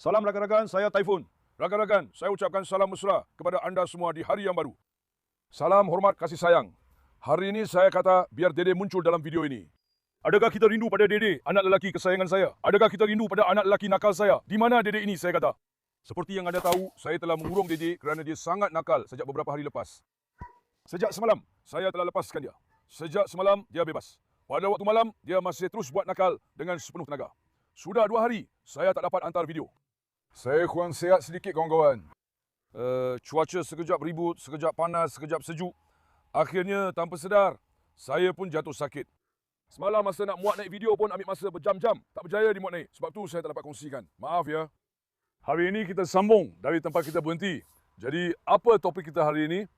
Salam rakan-rakan, saya Taifun. Rakan-rakan, saya ucapkan salam mesra kepada anda semua di hari yang baru. Salam hormat kasih sayang. Hari ini saya kata biar Dede muncul dalam video ini. Adakah kita rindu pada Dede, anak lelaki kesayangan saya? Adakah kita rindu pada anak lelaki nakal saya? Di mana Dede ini, saya kata? Seperti yang anda tahu, saya telah mengurung Dede kerana dia sangat nakal sejak beberapa hari lepas. Sejak semalam, saya telah lepaskan dia. Sejak semalam, dia bebas. Pada waktu malam, dia masih terus buat nakal dengan sepenuh tenaga. Sudah 2 hari, saya tak dapat hantar video. Saya kurang sihat sedikit, kawan-kawan. Cuaca sekejap ribut, sekejap panas, sekejap sejuk. Akhirnya, tanpa sedar, saya pun jatuh sakit. Semalam masa nak muat naik video pun ambil masa berjam-jam. Tak berjaya dimuat naik. Sebab tu saya tak dapat kongsikan. Maaf ya. Hari ini kita sambung dari tempat kita berhenti. Jadi, apa topik kita hari ini?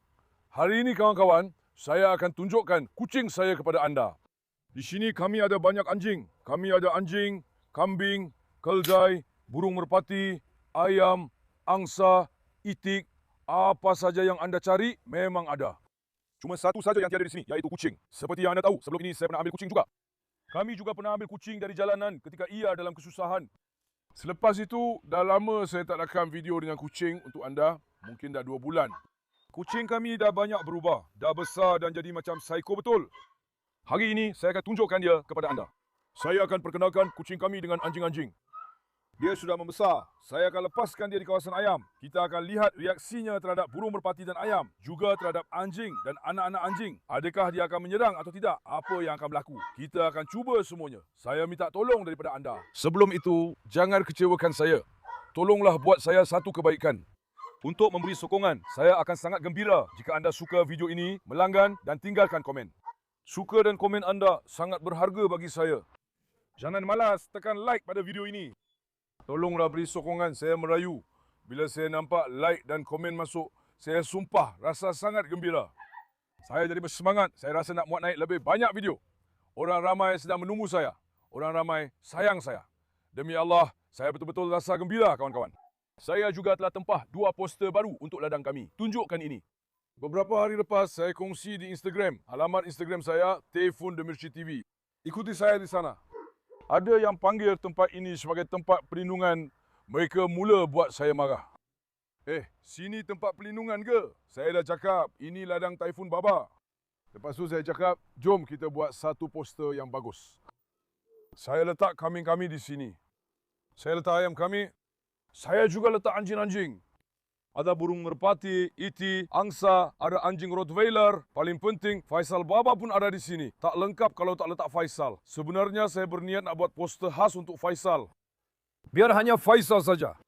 Hari ini, kawan-kawan, saya akan tunjukkan kucing saya kepada anda. Di sini kami ada banyak anjing. Kami ada anjing, kambing, keldai, burung merpati, ayam, angsa, itik, apa saja yang anda cari memang ada. Cuma satu saja yang tiada di sini, iaitu kucing. Seperti yang anda tahu, sebelum ini saya pernah ambil kucing juga. Kami juga pernah ambil kucing dari jalanan ketika ia dalam kesusahan. Selepas itu, dah lama saya tak rakam video dengan kucing untuk anda. Mungkin dah 2 bulan. Kucing kami dah banyak berubah. Dah besar dan jadi macam psycho betul. Hari ini, saya akan tunjukkan dia kepada anda. Saya akan perkenalkan kucing kami dengan anjing-anjing. Dia sudah membesar. Saya akan lepaskan dia di kawasan ayam. Kita akan lihat reaksinya terhadap burung merpati dan ayam. Juga terhadap anjing dan anak-anak anjing. Adakah dia akan menyerang atau tidak? Apa yang akan berlaku? Kita akan cuba semuanya. Saya minta tolong daripada anda. Sebelum itu, jangan kecewakan saya. Tolonglah buat saya satu kebaikan. Untuk memberi sokongan, saya akan sangat gembira jika anda suka video ini, melanggan dan tinggalkan komen. Suka dan komen anda sangat berharga bagi saya. Jangan malas tekan like pada video ini. Tolonglah beri sokongan, saya merayu. Bila saya nampak like dan komen masuk, saya sumpah rasa sangat gembira. Saya jadi bersemangat, saya rasa nak muat naik lebih banyak video. Orang ramai sedang menunggu saya. Orang ramai sayang saya. Demi Allah, saya betul-betul rasa gembira, kawan-kawan. Saya juga telah tempah 2 poster baru untuk ladang kami. Tunjukkan ini. Beberapa hari lepas, saya kongsi di Instagram. Alamat Instagram saya, Taifun Demirci TV. Ikuti saya di sana. Ada yang panggil tempat ini sebagai tempat perlindungan. Mereka mula buat saya marah. Sini tempat perlindungan ke? Saya dah cakap, ini ladang Taifun Baba. Lepas tu saya cakap, jom kita buat satu poster yang bagus. Saya letak kambing kami di sini. Saya letak ayam kami. Saya juga letak anjing-anjing. Ada burung merpati, iti, angsa, ada anjing Rottweiler. Paling penting, Faisal Baba pun ada di sini. Tak lengkap kalau tak letak Faisal. Sebenarnya saya berniat nak buat poster khas untuk Faisal. Biar hanya Faisal saja.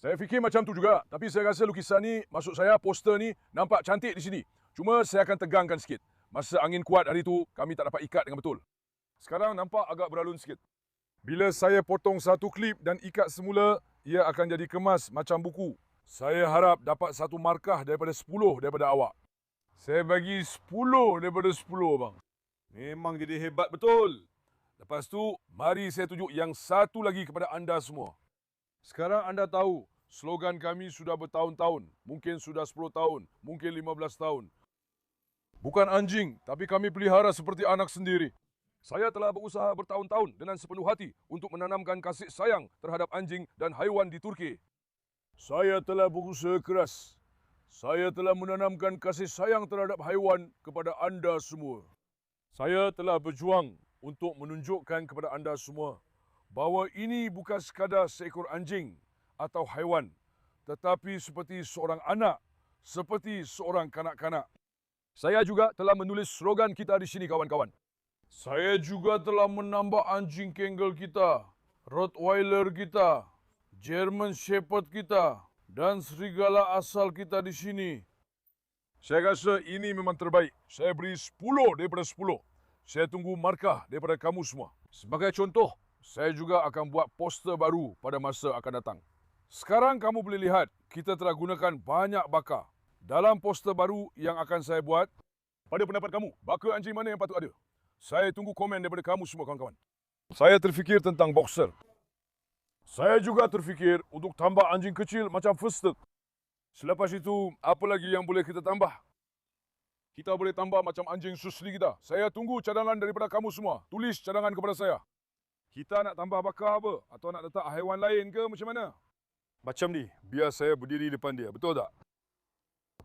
Saya fikir macam tu juga. Tapi saya rasa lukisan ni, maksud saya poster ni nampak cantik di sini. Cuma saya akan tegangkan sikit. Masa angin kuat hari tu, kami tak dapat ikat dengan betul. Sekarang nampak agak beralun sikit. Bila saya potong satu klip dan ikat semula, ia akan jadi kemas macam buku. Saya harap dapat satu markah daripada 10 daripada awak. Saya bagi 10 daripada 10, bang. Memang jadi hebat betul. Lepas tu, mari saya tunjuk yang satu lagi kepada anda semua. Sekarang anda tahu, slogan kami sudah bertahun-tahun. Mungkin sudah 10 tahun, mungkin 15 tahun. Bukan anjing, tapi kami pelihara seperti anak sendiri. Saya telah berusaha bertahun-tahun dengan sepenuh hati untuk menanamkan kasih sayang terhadap anjing dan haiwan di Turki. Saya telah berusaha keras. Saya telah menanamkan kasih sayang terhadap haiwan kepada anda semua. Saya telah berjuang untuk menunjukkan kepada anda semua bahawa ini bukan sekadar seekor anjing atau haiwan, tetapi seperti seorang anak, seperti seorang kanak-kanak. Saya juga telah menulis slogan kita di sini, kawan-kawan. Saya juga telah menambah anjing Kangal kita, Rottweiler kita, German Shepherd kita, dan serigala asal kita di sini. Saya rasa ini memang terbaik. Saya beri 10 daripada 10. Saya tunggu markah daripada kamu semua. Sebagai contoh, saya juga akan buat poster baru pada masa akan datang. Sekarang kamu boleh lihat, kita telah gunakan banyak baka. Dalam poster baru yang akan saya buat, pada pendapat kamu, baka anjing mana yang patut ada? Saya tunggu komen daripada kamu semua, kawan-kawan. Saya terfikir tentang boxer. Saya juga terfikir untuk tambah anjing kecil macam Fustuk. Selepas itu, apa lagi yang boleh kita tambah? Kita boleh tambah macam anjing susli kita. Saya tunggu cadangan daripada kamu semua. Tulis cadangan kepada saya. Kita nak tambah baka apa? Atau nak letak haiwan lain ke macam mana? Macam ni, biar saya berdiri depan dia. Betul tak?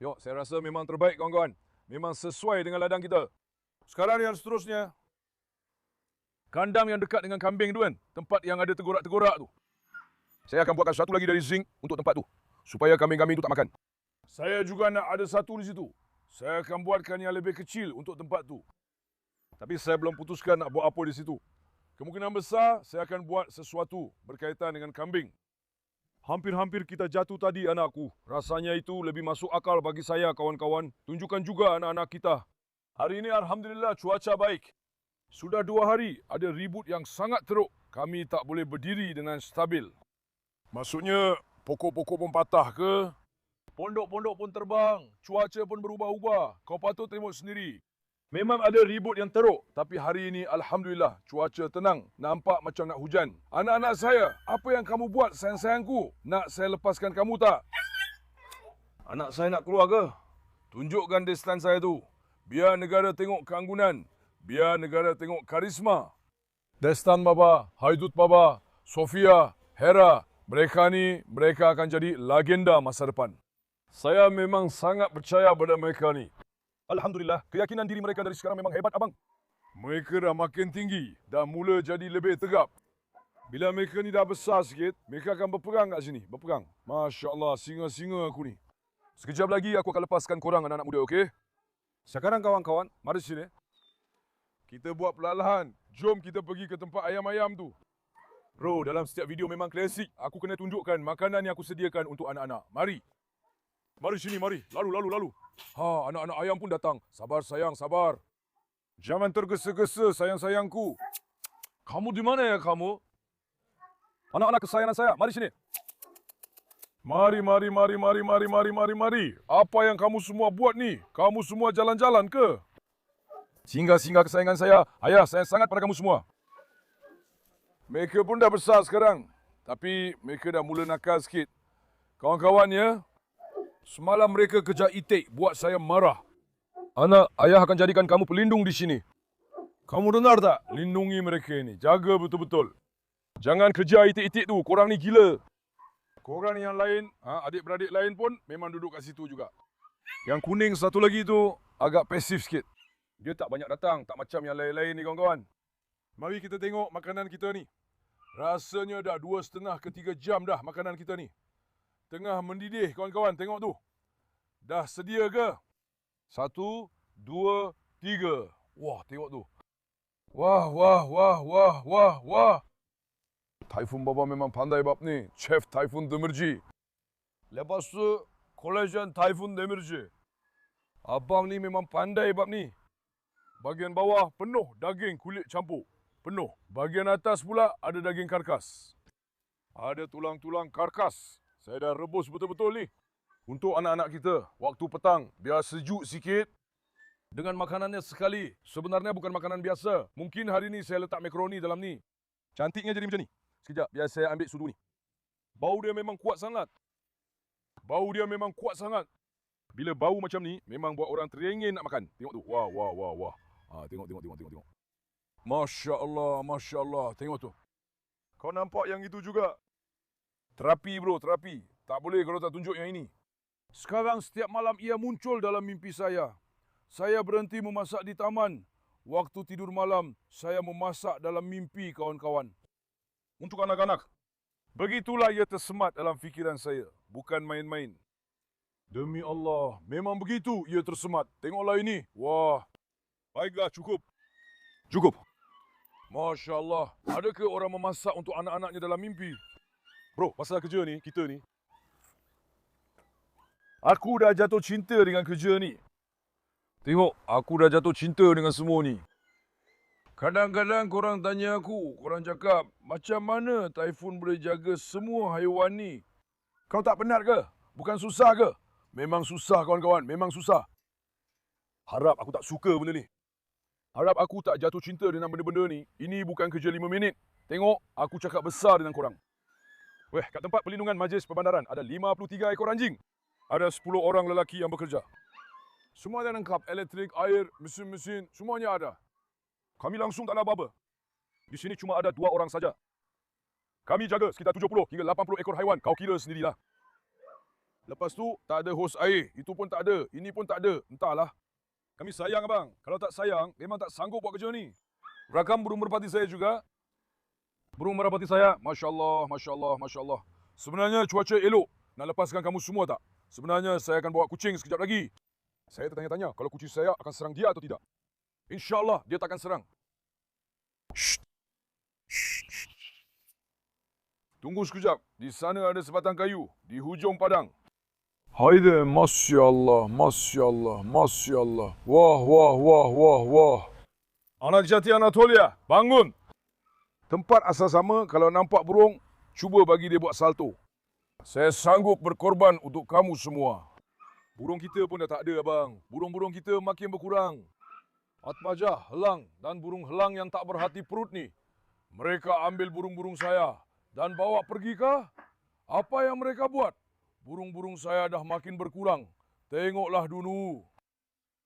Yok, saya rasa memang terbaik kawan-kawan. Memang sesuai dengan ladang kita. Sekarang yang seterusnya. Kandang yang dekat dengan kambing tu kan. Tempat yang ada tegorak-tegorak tu. Saya akan buatkan satu lagi dari zinc untuk tempat tu. Supaya kambing-kambing tu tak makan. Saya juga nak ada satu di situ. Saya akan buatkan yang lebih kecil untuk tempat tu. Tapi saya belum putuskan nak buat apa di situ. Kemungkinan besar saya akan buat sesuatu berkaitan dengan kambing. Hampir-hampir kita jatuh tadi anakku. Rasanya itu lebih masuk akal bagi saya kawan-kawan. Tunjukkan juga anak-anak kita. Hari ini Alhamdulillah cuaca baik. Sudah 2 hari ada ribut yang sangat teruk. Kami tak boleh berdiri dengan stabil. Maksudnya pokok-pokok pun patah ke? Pondok-pondok pun terbang. Cuaca pun berubah-ubah. Kau patut tengok sendiri. Memang ada ribut yang teruk. Tapi hari ini Alhamdulillah cuaca tenang. Nampak macam nak hujan. Anak-anak saya, apa yang kamu buat sayang-sayangku? Nak saya lepaskan kamu tak? Anak saya nak keluar ke? Tunjukkan destan saya tu. Biar negara tengok keanggunan. Biar negara tengok karisma. Destan Baba, Haidut Baba, Sofia, Hera. Mereka akan jadi legenda masa depan. Saya memang sangat percaya pada mereka ni. Alhamdulillah, keyakinan diri mereka dari sekarang memang hebat, abang. Mereka dah makin tinggi, dah mula jadi lebih tegap. Bila mereka ni dah besar sikit, mereka akan berperang kat sini, berperang. Masya Allah, singa-singa aku ni. Sekejap lagi aku akan lepaskan korang anak-anak muda, okey? Sekarang kawan-kawan, mari sini. Kita buat perlahan. Jom kita pergi ke tempat ayam-ayam tu. Bro, dalam setiap video memang klasik. Aku kena tunjukkan makanan yang aku sediakan untuk anak-anak. Mari. Mari sini, mari. Lalu. Ha, anak-anak ayam pun datang. Sabar sayang, sabar. Jangan tergesa-gesa sayang-sayangku. Kamu di mana ya kamu? Anak-anak kesayangan saya, mari sini. Mari. Apa yang kamu semua buat ni? Kamu semua jalan-jalan ke? Singa-singa kesayangan saya. Ayah, saya sangat pada kamu semua. Mereka pun dah besar sekarang. Tapi mereka dah mula nakal sikit. Kawan-kawan ya. Semalam mereka kejar itik buat saya marah. Anak, ayah akan jadikan kamu pelindung di sini. Kamu dengar tak? Lindungi mereka ini. Jaga betul-betul. Jangan kejar itik-itik tu. Korang ni gila. Korang yang lain, adik-beradik lain pun memang duduk kat situ juga. Yang kuning satu lagi tu agak pasif sikit. Dia tak banyak datang. Tak macam yang lain-lain ni kawan-kawan. Mari kita tengok makanan kita ni. Rasanya dah 2,5 ke 3 jam dah makanan kita ni. Tengah mendidih kawan-kawan, tengok tu. Dah sedia ke? 1, 2, 3. Wah, tengok tu. Wah. Tayfun Baba memang pandai bab ni. Chef Tayfun Demirci. Lepas tu, Collagen Tayfun Demirci. Abang ni memang pandai bab ni. Bahagian bawah penuh daging kulit campur. Penuh. Bahagian atas pula ada daging karkas. Ada tulang-tulang karkas. Saya dah rebus betul-betul ni. Untuk anak-anak kita, waktu petang, biar sejuk sikit. Dengan makanannya sekali. Sebenarnya bukan makanan biasa. Mungkin hari ni saya letak makaroni dalam ni. Cantiknya jadi macam ni. Sekejap, biar saya ambil sudu ni. Bau dia memang kuat sangat. Bila bau macam ni, memang buat orang teringin nak makan. Tengok tu. Wah. Tengok. Masya Allah. Tengok tu. Kau nampak yang itu juga? Terapi bro, terapi. Tak boleh kalau tak tunjuk yang ini. Sekarang setiap malam ia muncul dalam mimpi saya. Saya berhenti memasak di taman. Waktu tidur malam, saya memasak dalam mimpi kawan-kawan. Untuk anak-anak. Begitulah ia tersemat dalam fikiran saya. Bukan main-main. Demi Allah, memang begitu ia tersemat. Tengoklah ini. Wah. Baiklah, cukup. Masya Allah. Adakah orang memasak untuk anak-anaknya dalam mimpi? Bro, pasal kerja ni, kita ni. Aku dah jatuh cinta dengan kerja ni. Tengok, aku dah jatuh cinta dengan semua ni. Kadang-kadang korang tanya aku, korang cakap, macam mana Tayfun boleh jaga semua haiwan ni? Kau tak penat ke? Bukan susah ke? Memang susah kawan-kawan, memang susah. Harap aku tak suka benda ni. Harap aku tak jatuh cinta dengan benda-benda ni. Ini bukan kerja 5 minit. Tengok, aku cakap besar dengan korang. Weh, kat tempat pelindungan majlis perbandaran ada 53 ekor anjing. Ada 10 orang lelaki yang bekerja. Semua ada lengkap, elektrik, air, mesin-mesin, semuanya ada. Kami langsung tak ada apa-apa. Di sini cuma ada 2 orang saja. Kami jaga sekitar 70 hingga 80 ekor haiwan. Kau kira sendirilah. Lepas tu, tak ada hos air. Itu pun tak ada. Ini pun tak ada. Entahlah. Kami sayang abang. Kalau tak sayang, memang tak sanggup buat kerja ni. Rakam burung merpati saya juga. Burung merpati saya, Masya Allah, Masya Allah, Masya Allah. Sebenarnya cuaca elok. Nak lepaskan kamu semua tak? Sebenarnya saya akan bawa kucing sekejap lagi. Saya tertanya-tanya kalau kucing saya akan serang dia atau tidak. InsyaAllah dia takkan serang. Shh. Shh. Tunggu sekejap. Di sana ada sebatang kayu. Di hujung padang. Haide, Masya Allah, Masya Allah, Masya Allah. Wah, wah, wah, wah, wah. Anak jati Anatolia, bangun. Tempat asal sama, kalau nampak burung, cuba bagi dia buat salto. Saya sanggup berkorban untuk kamu semua. Burung kita pun dah tak ada, abang. Burung-burung kita makin berkurang. Atmajah, helang dan burung helang yang tak berhati perut ni. Mereka ambil burung-burung saya dan bawa pergi kah? Apa yang mereka buat? Burung-burung saya dah makin berkurang. Tengoklah dulu.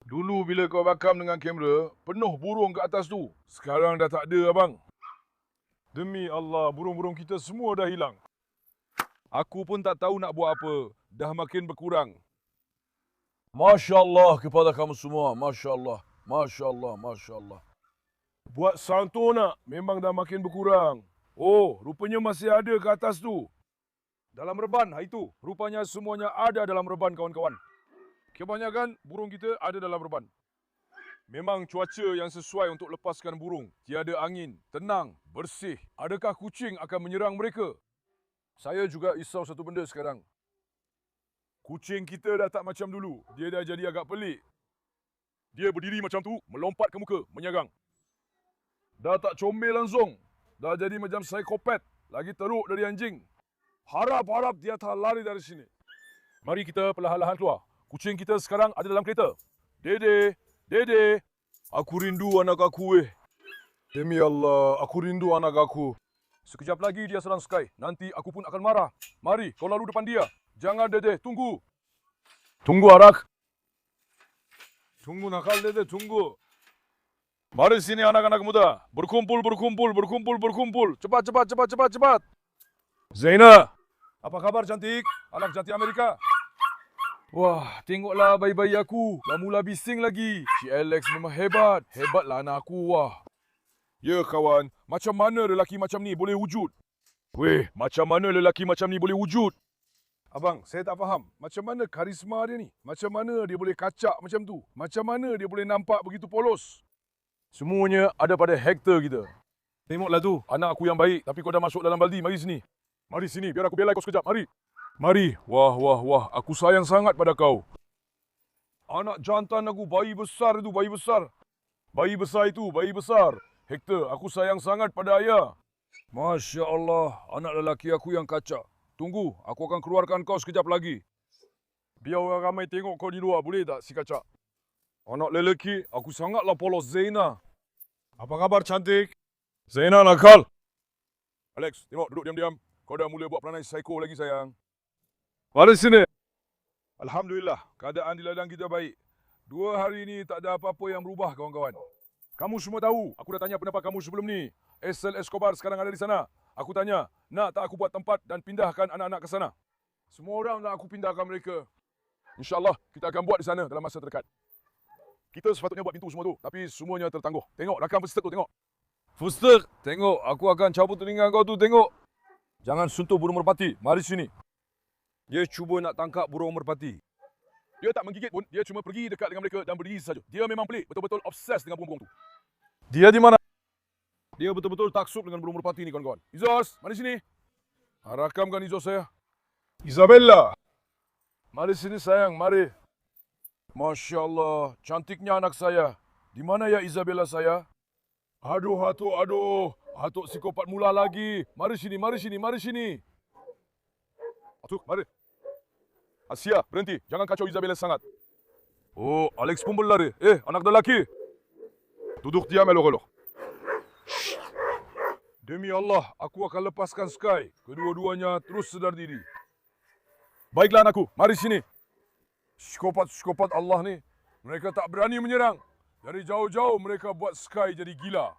Dulu bila kau bakam dengan kamera, penuh burung ke atas tu. Sekarang dah tak ada, abang. Demi Allah, burung-burung kita semua dah hilang. Aku pun tak tahu nak buat apa. Dah makin berkurang. Masya Allah kepada kamu semua. Masya Allah. Masya Allah. Masya Allah. Buat salto nak? Memang dah makin berkurang. Oh, rupanya masih ada ke atas tu. Dalam reban, itu. Rupanya semuanya ada dalam reban, kawan-kawan. Kebanyakan burung kita ada dalam reban. Memang cuaca yang sesuai untuk lepaskan burung. Tiada angin, tenang, bersih. Adakah kucing akan menyerang mereka? Saya juga risau satu benda sekarang. Kucing kita dah tak macam dulu. Dia dah jadi agak pelik. Dia berdiri macam tu, melompat ke muka, menyagang. Dah tak comel langsung. Dah jadi macam psikopat. Lagi teruk dari anjing. Harap-harap dia tak lari dari sini. Mari kita perlahan-lahan keluar. Kucing kita sekarang ada dalam kereta. Dede, Dede. Aku rindu anak aku. Demi Allah, aku rindu anak aku. Sekejap lagi dia serang Sky. Nanti aku pun akan marah. Mari, kau lalu depan dia. Jangan, Dede. Tunggu. Tunggu, Arak. Tunggu, nakal, Dede. Tunggu. Mari sini anak-anak muda. Berkumpul, berkumpul, berkumpul, berkumpul. Cepat, cepat, cepat, cepat, cepat. Zaina. Apa kabar, cantik? Anak cantik Amerika. Wah, tengoklah bayi-bayi aku. Dah mula bising lagi. Si Alex memang hebat. Hebatlah anak aku, wah. Ya, kawan. Macam mana lelaki macam ni boleh wujud? Weh, macam mana lelaki macam ni boleh wujud? Abang, saya tak faham. Macam mana karisma dia ni? Macam mana dia boleh kacak macam tu? Macam mana dia boleh nampak begitu polos? Semuanya ada pada Hector kita. Tengoklah tu, anak aku yang baik. Tapi kau dah masuk dalam baldi. Mari sini. Mari sini, biar aku belai kau sekejap. Mari. Mari. Wah, wah, wah. Aku sayang sangat pada kau. Anak jantan aku, bayi besar itu, bayi besar. Bayi besar itu, bayi besar. Hector, aku sayang sangat pada ayah. Masya Allah, anak lelaki aku yang kacak. Tunggu, aku akan keluarkan kau sekejap lagi. Biar orang ramai tengok kau di luar, boleh tak si kacak? Anak lelaki, aku sangatlah polos. Zaina. Apa kabar, cantik? Zaina nakal. Alex, tengok, duduk diam-diam. Kau dah mula buat perangai psycho lagi, sayang. Mari sini. Alhamdulillah, keadaan di ladang kita baik. 2 hari ini tak ada apa-apa yang berubah, kawan-kawan. Kamu semua tahu, aku dah tanya pendapat kamu sebelum ni. Esel Escobar sekarang ada di sana. Aku tanya, nak tak aku buat tempat dan pindahkan anak-anak ke sana? Semua orang nak aku pindahkan mereka. InsyaAllah, kita akan buat di sana dalam masa terdekat. Kita sepatutnya buat pintu semua tu, tapi semuanya tertangguh. Tengok, rakam Fustek tu, tengok. Fustek, tengok, aku akan cabut telinga kau tu, tengok. Jangan sentuh burung merpati, mari sini. Dia cuba nak tangkap burung merpati. Dia tak menggigit pun, dia cuma pergi dekat dengan mereka dan berdiri saja. Dia memang pelik, betul-betul obses dengan burung-burung tu. Dia di mana? Dia betul-betul taksub dengan burung merpati ni, kawan-kawan. Izos, mari sini. Rakamkan Izos saya. Isabella. Mari sini sayang, mari. Masya Allah, cantiknya anak saya. Di mana ya Isabella saya? Aduh, Atuk, aduh. Atuk psikopat mula lagi. Mari sini, mari sini, mari sini. Atuk, mari. Asia, berhenti. Jangan kacau Isabella sangat. Oh, Alex pun berlari. Anak lelaki. Duduk diam, elok-elok. Demi Allah, aku akan lepaskan Sky. Kedua-duanya terus sedar diri. Baiklah anakku, mari sini. Psikopat-psikopat Allah ni. Mereka tak berani menyerang. Dari jauh-jauh mereka buat Sky jadi gila.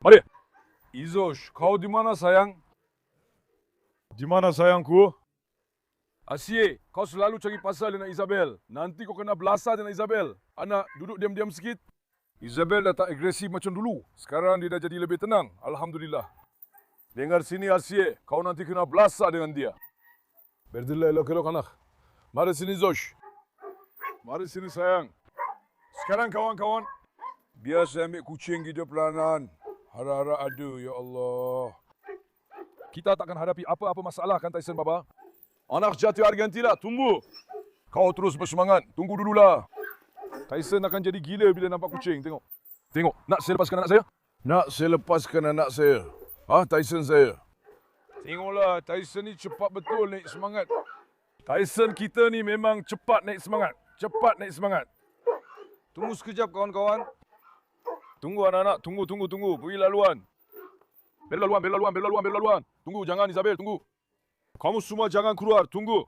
Mari. Izosh, kau di mana sayang? Di mana sayangku? Asyik, kau selalu cari pasal dengan Isabel. Nanti kau kena belasah dengan Isabel. Anak, duduk diam-diam sikit. Isabel dah tak agresif macam dulu. Sekarang dia dah jadi lebih tenang. Alhamdulillah. Dengar sini Asyik, kau nanti kena belasah dengan dia. Berdiri elok-elok anak. Mari sini Zosh. Mari sini sayang. Sekarang kawan-kawan, biar saya ambil kucing kita pelanan. Harap-harap ada, ya Allah. Kita takkan hadapi apa-apa masalah kan Tyson Baba? Anak jati Argentina, tunggu. Kau terus bersemangat, tunggu dululah. Tyson akan jadi gila bila nampak kucing, tengok. Tengok, nak saya lepaskan anak saya? Nak saya lepaskan anak saya. Tyson saya. Tengoklah, Tyson ni cepat betul naik semangat. Tyson kita ni memang cepat naik semangat. Cepat naik semangat. Tunggu sekejap kawan-kawan. Tunggu anak-anak, tunggu. Pergi laluan. Bel laluan. Tunggu, jangan Isabel, tunggu. Kamu semua jangan keluar, tunggu.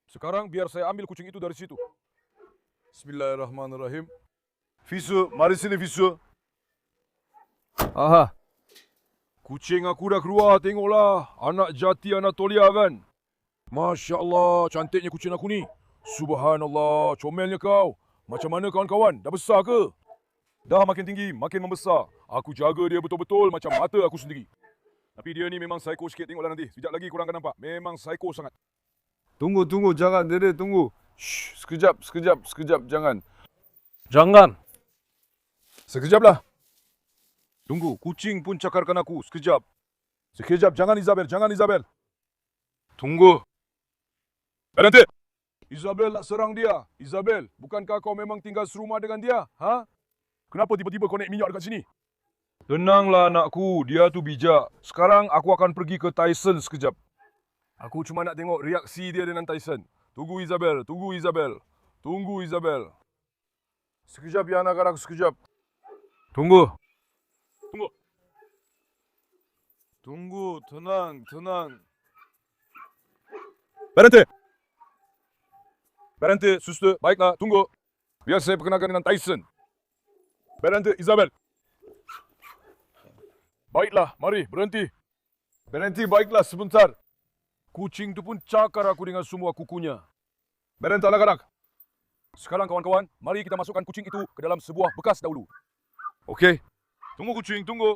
Sekarang biar saya ambil kucing itu dari situ. Bismillahirrahmanirrahim. Fisu, mari sini Fisu. Aha. Kucing aku dah keluar, tengoklah. Anak jati Anatolia kan. Masya Allah, cantiknya kucing aku ni. Subhanallah, comelnya kau. Macam mana kawan-kawan? Dah besar ke? Dah makin tinggi, makin membesar. Aku jaga dia betul-betul macam mata aku sendiri. Tapi dia ni memang psycho sikit. Tengoklah nanti. Sekejap lagi korang akan nampak. Memang psycho sangat. Tunggu. Jangan. Dede, tunggu. Shh, sekejap. Jangan. Sekejaplah. Tunggu. Kucing pun cakarkan aku. Sekejap. Jangan Isabel. Tunggu. Berhenti. Isabel nak serang dia. Isabel, bukankah kau memang tinggal serumah dengan dia? Kenapa tiba-tiba kau naik minyak dekat sini? Tenanglah anakku, dia tu bijak. Sekarang aku akan pergi ke Tyson sekejap. Aku cuma nak tengok reaksi dia dengan Tyson. Tunggu Isabel. Sekejap ya anak-anak, sekejap. Tunggu, tenang. Berhenti, suster. Baiklah, tunggu. Biar saya perkenalkan dengan Tyson. Berhenti, Isabel. Baiklah, mari, berhenti. Baiklah, sebentar. Kucing tu pun cakar aku dengan semua kukunya. Berhenti, anak-anak. Sekarang kawan-kawan, mari kita masukkan kucing itu ke dalam sebuah bekas dahulu. Okey. Tunggu kucing, tunggu.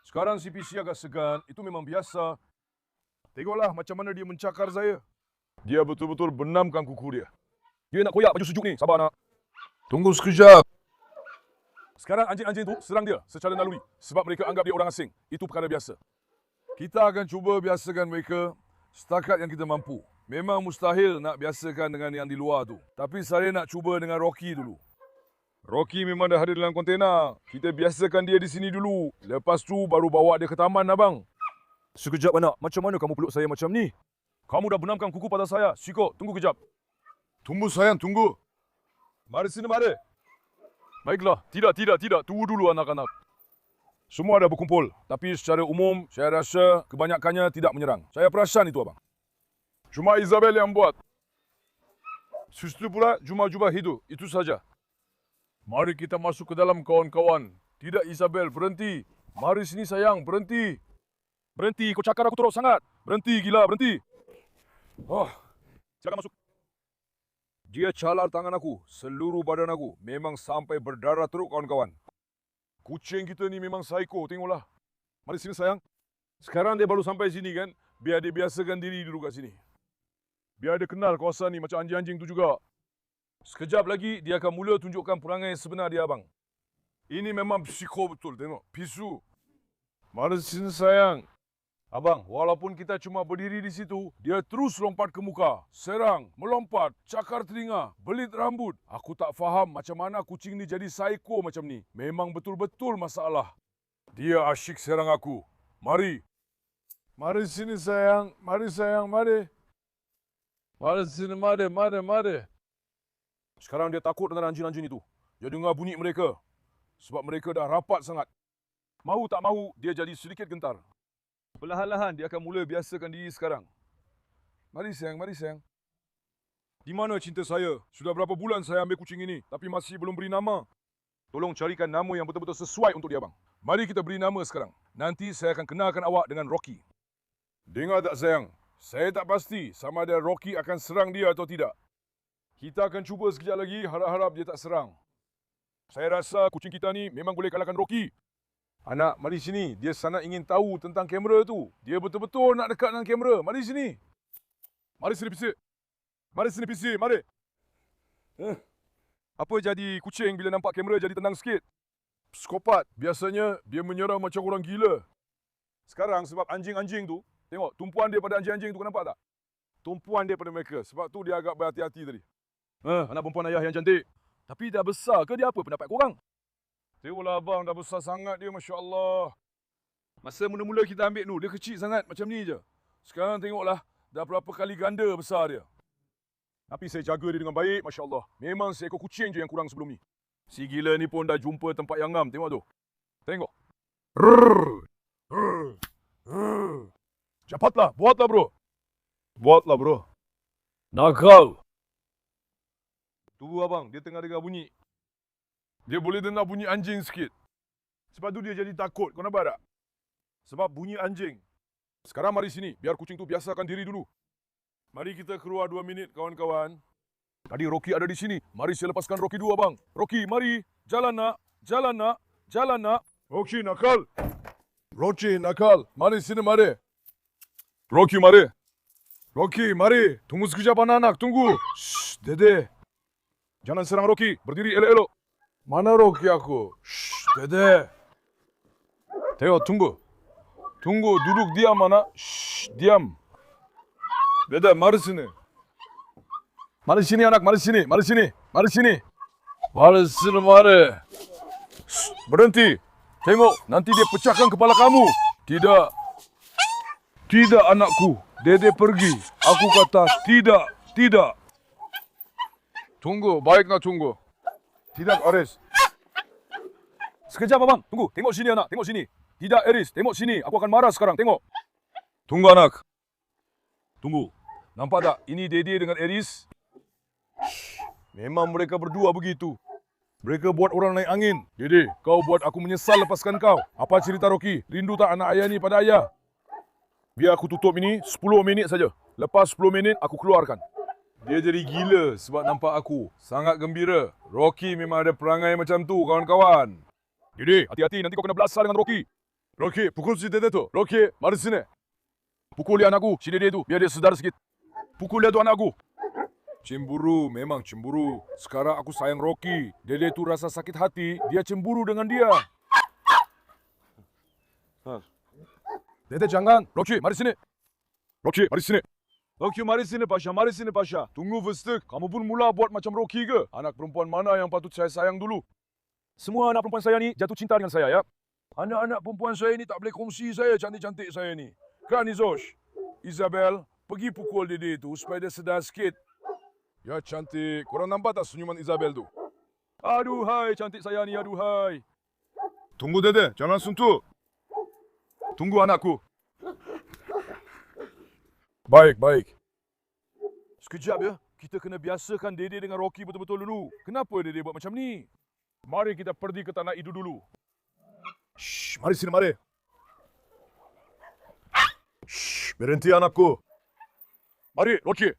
Sekarang si PC agak segan, itu memang biasa. Tengoklah macam mana dia mencakar saya. Dia betul-betul benamkan kuku dia. Dia nak koyak baju sejuk ni. Sabar nak. Tunggu sekejap. Sekarang anjing-anjing itu serang dia secara naluri. Sebab mereka anggap dia orang asing. Itu perkara biasa. Kita akan cuba biasakan mereka setakat yang kita mampu. Memang mustahil nak biasakan dengan yang di luar tu. Tapi saya nak cuba dengan Rocky dulu. Rocky memang dah ada dalam kontena. Kita biasakan dia di sini dulu. Lepas tu baru bawa dia ke taman abang. Sekejap anak. Macam mana kamu peluk saya macam ni? Kamu dah benamkan kuku pada saya. Siko, tunggu kejap. Tunggu sayang, tunggu. Mari sini, mari. Baiklah, tidak. Tunggu dulu anak-anak. Semua dah berkumpul. Tapi secara umum, saya rasa kebanyakannya tidak menyerang. Saya perasan itu, abang. Cuma Isabel yang buat. Suster pula cuma jubah hidup. Itu saja. Mari kita masuk ke dalam, kawan-kawan. Tidak, Isabel, berhenti. Mari sini, sayang, berhenti. Berhenti, kau cakar aku teruk sangat. Berhenti, gila, berhenti. Silakan masuk. Dia calar tangan aku, seluruh badan aku. Memang sampai berdarah teruk, kawan-kawan. Kucing kita ni memang psycho, tengoklah. Mari sini, sayang. Sekarang dia baru sampai sini kan. Biar dia biasakan diri dulu kat sini. Biar dia kenal kawasan ni macam anjing-anjing tu juga. Sekejap lagi, dia akan mula tunjukkan perangai sebenar dia, abang. Ini memang psiko betul, tengok. Pisu. Mari sini, sayang. Abang, walaupun kita cuma berdiri di situ, dia terus lompat ke muka. Serang, melompat, cakar telinga, belit rambut. Aku tak faham macam mana kucing ni jadi psycho macam ni. Memang betul-betul masalah. Dia asyik serang aku. Mari. Mari sini, sayang. Mari, sayang, mari. Mari sini, mari. Sekarang dia takut dengan anjing-anjing itu. Dia dengar bunyi mereka. Sebab mereka dah rapat sangat. Mahu tak mahu, dia jadi sedikit gentar. Perlahan-lahan dia akan mula biasakan diri sekarang. Mari sayang. Di mana cinta saya? Sudah berapa bulan saya ambil kucing ini, tapi masih belum beri nama. Tolong carikan nama yang betul-betul sesuai untuk dia, bang. Mari kita beri nama sekarang. Nanti saya akan kenalkan awak dengan Rocky. Dengar tak sayang? Saya tak pasti sama ada Rocky akan serang dia atau tidak. Kita akan cuba sekejap lagi, harap-harap dia tak serang. Saya rasa kucing kita ni memang boleh kalahkan Rocky. Anak, mari sini. Dia sangat ingin tahu tentang kamera tu. Dia betul-betul nak dekat dengan kamera. Mari sini. Mari sini pisik. Mari sini pisik, mari. Apa jadi kucing bila nampak kamera jadi tenang sikit? Psikopat. Biasanya dia menyerang macam orang gila. Sekarang sebab anjing-anjing tu, tengok tumpuan dia pada anjing-anjing tu, kau nampak tak? Tumpuan dia pada mereka. Sebab tu dia agak berhati-hati tadi. Anak perempuan ayah yang cantik. Tapi dah besar ke dia, apa pendapat korang? Tengoklah abang, dah besar sangat dia, Masya Allah. Masa mula-mula kita ambil tu, dia kecil sangat macam ni je. Sekarang tengoklah, dah berapa kali ganda besar dia. Tapi saya jaga dia dengan baik, Masya Allah. Memang seekor kucing je yang kurang sebelum ni. Si gila ni pun dah jumpa tempat yang ngam, tengok tu. Tengok. Cepatlah, buatlah bro. Buatlah bro. Nakal. Tunggu abang, dia tengah dengar bunyi. Dia boleh dengar bunyi anjing sikit. Sebab tu dia jadi takut, kau nampak tak? Sebab bunyi anjing. Sekarang mari sini, biar kucing tu biasakan diri dulu. Mari kita keluar 2 minit, kawan-kawan. Tadi Rocky ada di sini. Mari saya lepaskan Rocky dulu, abang. Rocky, mari. Jalan nak. Jalan nak. Jalan nak. Rocky, nakal. Rocky, nakal. Mari sini, mari. Rocky, mari. Rocky, mari. Tunggu sekejap, anak-anak. Tunggu. Shh, Dede. Jangan serang Rocky. Berdiri elok-elok. Mana Rocky aku? Shh, Dede. Tengok, tunggu. Tunggu, duduk diam, anak. Shh, diam. Dede, mari sini. Mari sini, anak. Mari sini. Mari sini. Mari sini. Mari sini, mari. Shh, berhenti. Tengok, nanti dia pecahkan kepala kamu. Tidak. Tidak, anakku. Dede pergi. Aku kata tidak. Tidak. Tunggu, baiklah tunggu. Tidak, Aris. Sekejap, abang. Tunggu. Tengok sini, anak. Tengok sini. Tidak, Aris. Tengok sini. Aku akan marah sekarang. Tengok. Tunggu, anak. Tunggu. Nampak tak? Ini Dede dengan Aris. Memang mereka berdua begitu. Mereka buat orang naik angin. Dede, kau buat aku menyesal lepaskan kau. Apa cerita Rocky? Rindu tak anak ayah ni pada ayah? Biar aku tutup ini 10 minit saja. Lepas 10 minit, aku keluarkan. Dia jadi gila sebab nampak aku. Sangat gembira. Rocky memang ada perangai macam tu, kawan-kawan. Dede, hati-hati nanti kau kena belasah dengan Rocky. Rocky, pukul si Dede tu. Rocky, mari sini. Pukul dia anakku, si Dede tu. Biar dia sedar sikit. Pukul dia tu anakku. Cemburu, memang cemburu. Sekarang aku sayang Rocky. Dede tu rasa sakit hati, dia cemburu dengan dia. Dede jangan. Rocky, mari sini. Rocky, mari sini. Rocky, mari sini, Pasha. Mari sini, Pasha. Tunggu, Vestik. Kamu pun mula buat macam Rocky ke? Anak perempuan mana yang patut saya sayang dulu? Semua anak perempuan saya ni jatuh cinta dengan saya, ya. Anak-anak perempuan saya ni tak boleh kongsi saya cantik-cantik saya ni. Kan, Izosh? Isabel, pergi pukul Dede tu supaya dia sedar sikit. Ya, cantik. Korang nampak tak senyuman Isabel tu? Aduhai, cantik saya ni, aduhai. Tunggu, Dede. Jangan sentuh. Tunggu, anakku. Baik, baik. Sekejap ya. Kita kena biasakan Dede dengan Rocky betul-betul dulu. Kenapa Dede buat macam ni? Mari kita pergi ke tanah Idu dulu. Shh, mari sini, mari. Shh, berhenti anakku. Mari, Rocky.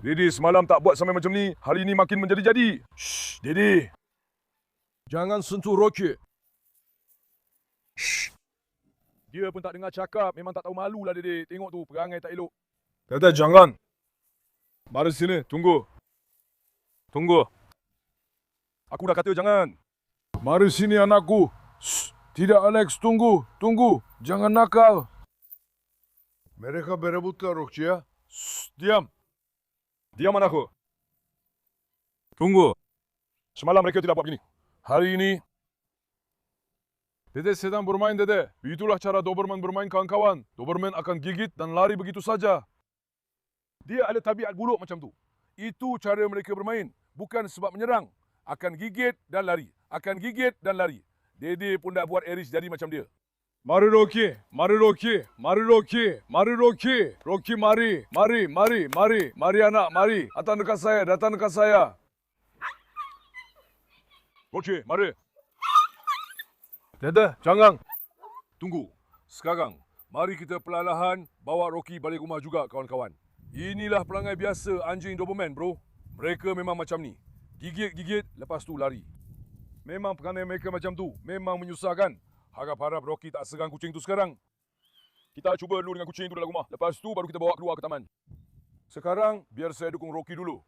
Dede semalam tak buat sampai macam ni. Hari ini makin menjadi-jadi. Shh, Dede. Jangan sentuh Rocky. Shh. Dia pun tak dengar cakap. Memang tak tahu malu lah Dede. Tengok tu, perangai tak elok. Dede, jangan. Mari sini, tunggu. Tunggu. Aku dah kata jangan. Mari sini anakku. Shh. Tidak, Alex. Tunggu. Tunggu. Jangan nakal. Mereka berebutlah, Rocky, ya. Shh. Diam. Diam, anakku. Tunggu. Semalam mereka tidak buat begini. Hari ini, Dede sedang bermain, Dede. Itulah cara Doberman bermain, kawan-kawan. Doberman akan gigit dan lari begitu saja. Dia ada tabiat buluk macam tu. Itu cara mereka bermain. Bukan sebab menyerang. Akan gigit dan lari. Akan gigit dan lari. Dede pun dah buat Aris jadi macam dia. Mari Rocky. Mari Rocky. Mari Rocky. Mari Rocky. Rocky, mari. Mari, mari, mari. Mari anak, mari. Datang dekat saya. Datang dekat saya. Rocky, mari. Dede, jangan. Tunggu. Sekarang, Mari kita perlahan bawa Rocky balik rumah juga, kawan-kawan. Inilah perangai biasa anjing Doberman, bro. Mereka memang macam ni. Gigit-gigit, lepas tu lari. Memang perangai mereka macam tu. Memang menyusahkan. Harap-harap Rocky tak serang kucing tu sekarang. Kita cuba dulu dengan kucing tu dalam rumah. Lepas tu baru kita bawa keluar ke taman. Sekarang, biar saya dukung Rocky dulu.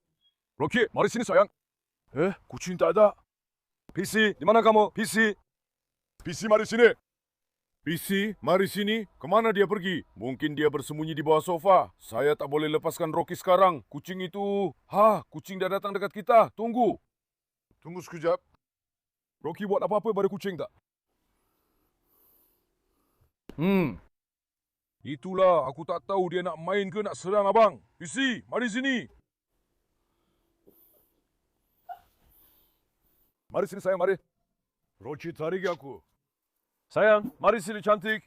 Rocky, mari sini sayang. Kucing tak ada. PC, di mana kamu? PC. PC, mari sini. PC, mari sini. Kemana dia pergi? Mungkin dia bersembunyi di bawah sofa. Saya tak boleh lepaskan Rocky sekarang. Kucing itu... kucing dah datang dekat kita. Tunggu. Tunggu sekejap. Rocky buat apa-apa pada kucing tak? Itulah, aku tak tahu dia nak main ke nak serang abang. PC, mari sini. Mari sini sayang, mari. Rocky tarik aku. Sayang, mari sini cantik.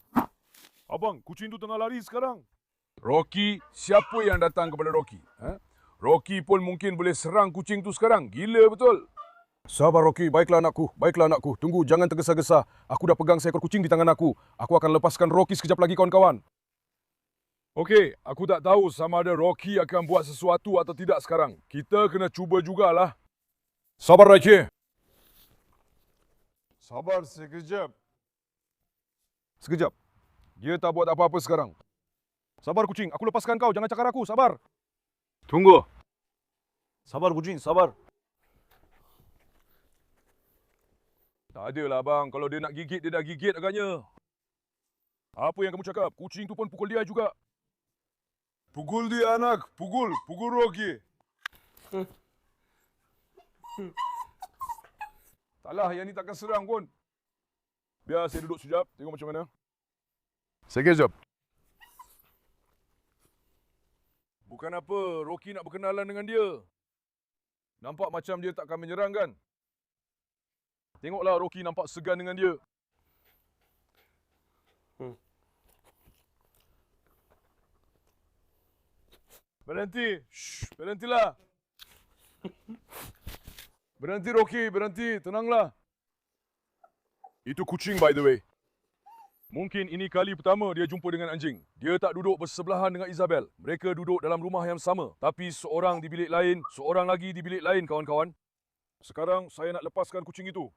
Abang, kucing tu tengah lari sekarang. Rocky, siapa yang datang kepada Rocky? Rocky pun mungkin boleh serang kucing tu sekarang. Gila betul. Sabar Rocky, baiklah anakku. Baiklah anakku. Tunggu, jangan tergesa-gesa. Aku dah pegang seekor kucing di tangan aku. Aku akan lepaskan Rocky sekejap lagi, kawan-kawan. Okey, aku tak tahu sama ada Rocky akan buat sesuatu atau tidak sekarang. Kita kena cuba jugalah. Sabar Rocky. Sabar sekejap. Sekejap. Dia tak buat apa-apa sekarang. Sabar kucing, aku lepaskan kau. Jangan cakar aku, sabar. Tunggu. Sabar kucing, sabar. Tak adalah bang, kalau dia nak gigit, dia dah gigit agaknya. Apa yang kamu cakap? Kucing tu pun pukul dia juga. Pukul dia anak, pukul Rocky. Taklah, yang ni takkan serang pun. Biar saya duduk sekejap, tengok macam mana. Sekejap. Bukan apa, Rocky nak berkenalan dengan dia. Nampak macam dia takkan menyerang kan? Tengoklah Rocky nampak segan dengan dia. Berhenti. Berhentilah. Berhenti Rocky, berhenti. Tenanglah. Itu kucing by the way. Mungkin ini kali pertama dia jumpa dengan anjing. Dia tak duduk bersebelahan dengan Isabel. Mereka duduk dalam rumah yang sama. Tapi seorang di bilik lain, seorang lagi di bilik lain, kawan-kawan. Sekarang saya nak lepaskan kucing itu.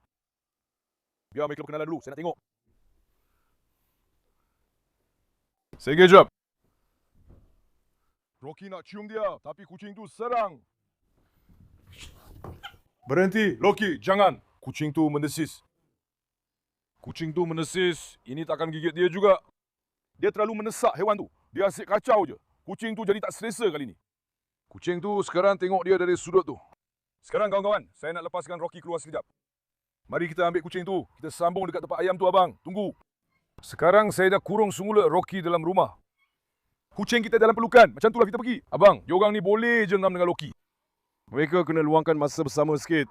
Biar mereka berkenalan dulu, saya nak tengok. Sekejap. Rocky nak cium dia, tapi kucing tu serang. Berhenti, Rocky, jangan. Kucing tu mendesis. Kucing tu mendesis, ini takkan gigit dia juga. Dia terlalu menesak hewan tu. Dia asyik kacau je. Kucing tu jadi tak selesa kali ni. Kucing tu sekarang tengok dia dari sudut tu. Sekarang kawan-kawan, saya nak lepaskan Rocky keluar sekejap. Mari kita ambil kucing tu. Kita sambung dekat tempat ayam tu abang. Tunggu. Sekarang saya dah kurung semula Rocky dalam rumah. Kucing kita dalam pelukan. Macam itulah kita pergi. Abang, diorang ni boleh je ngam dengan Rocky. Mereka kena luangkan masa bersama sikit.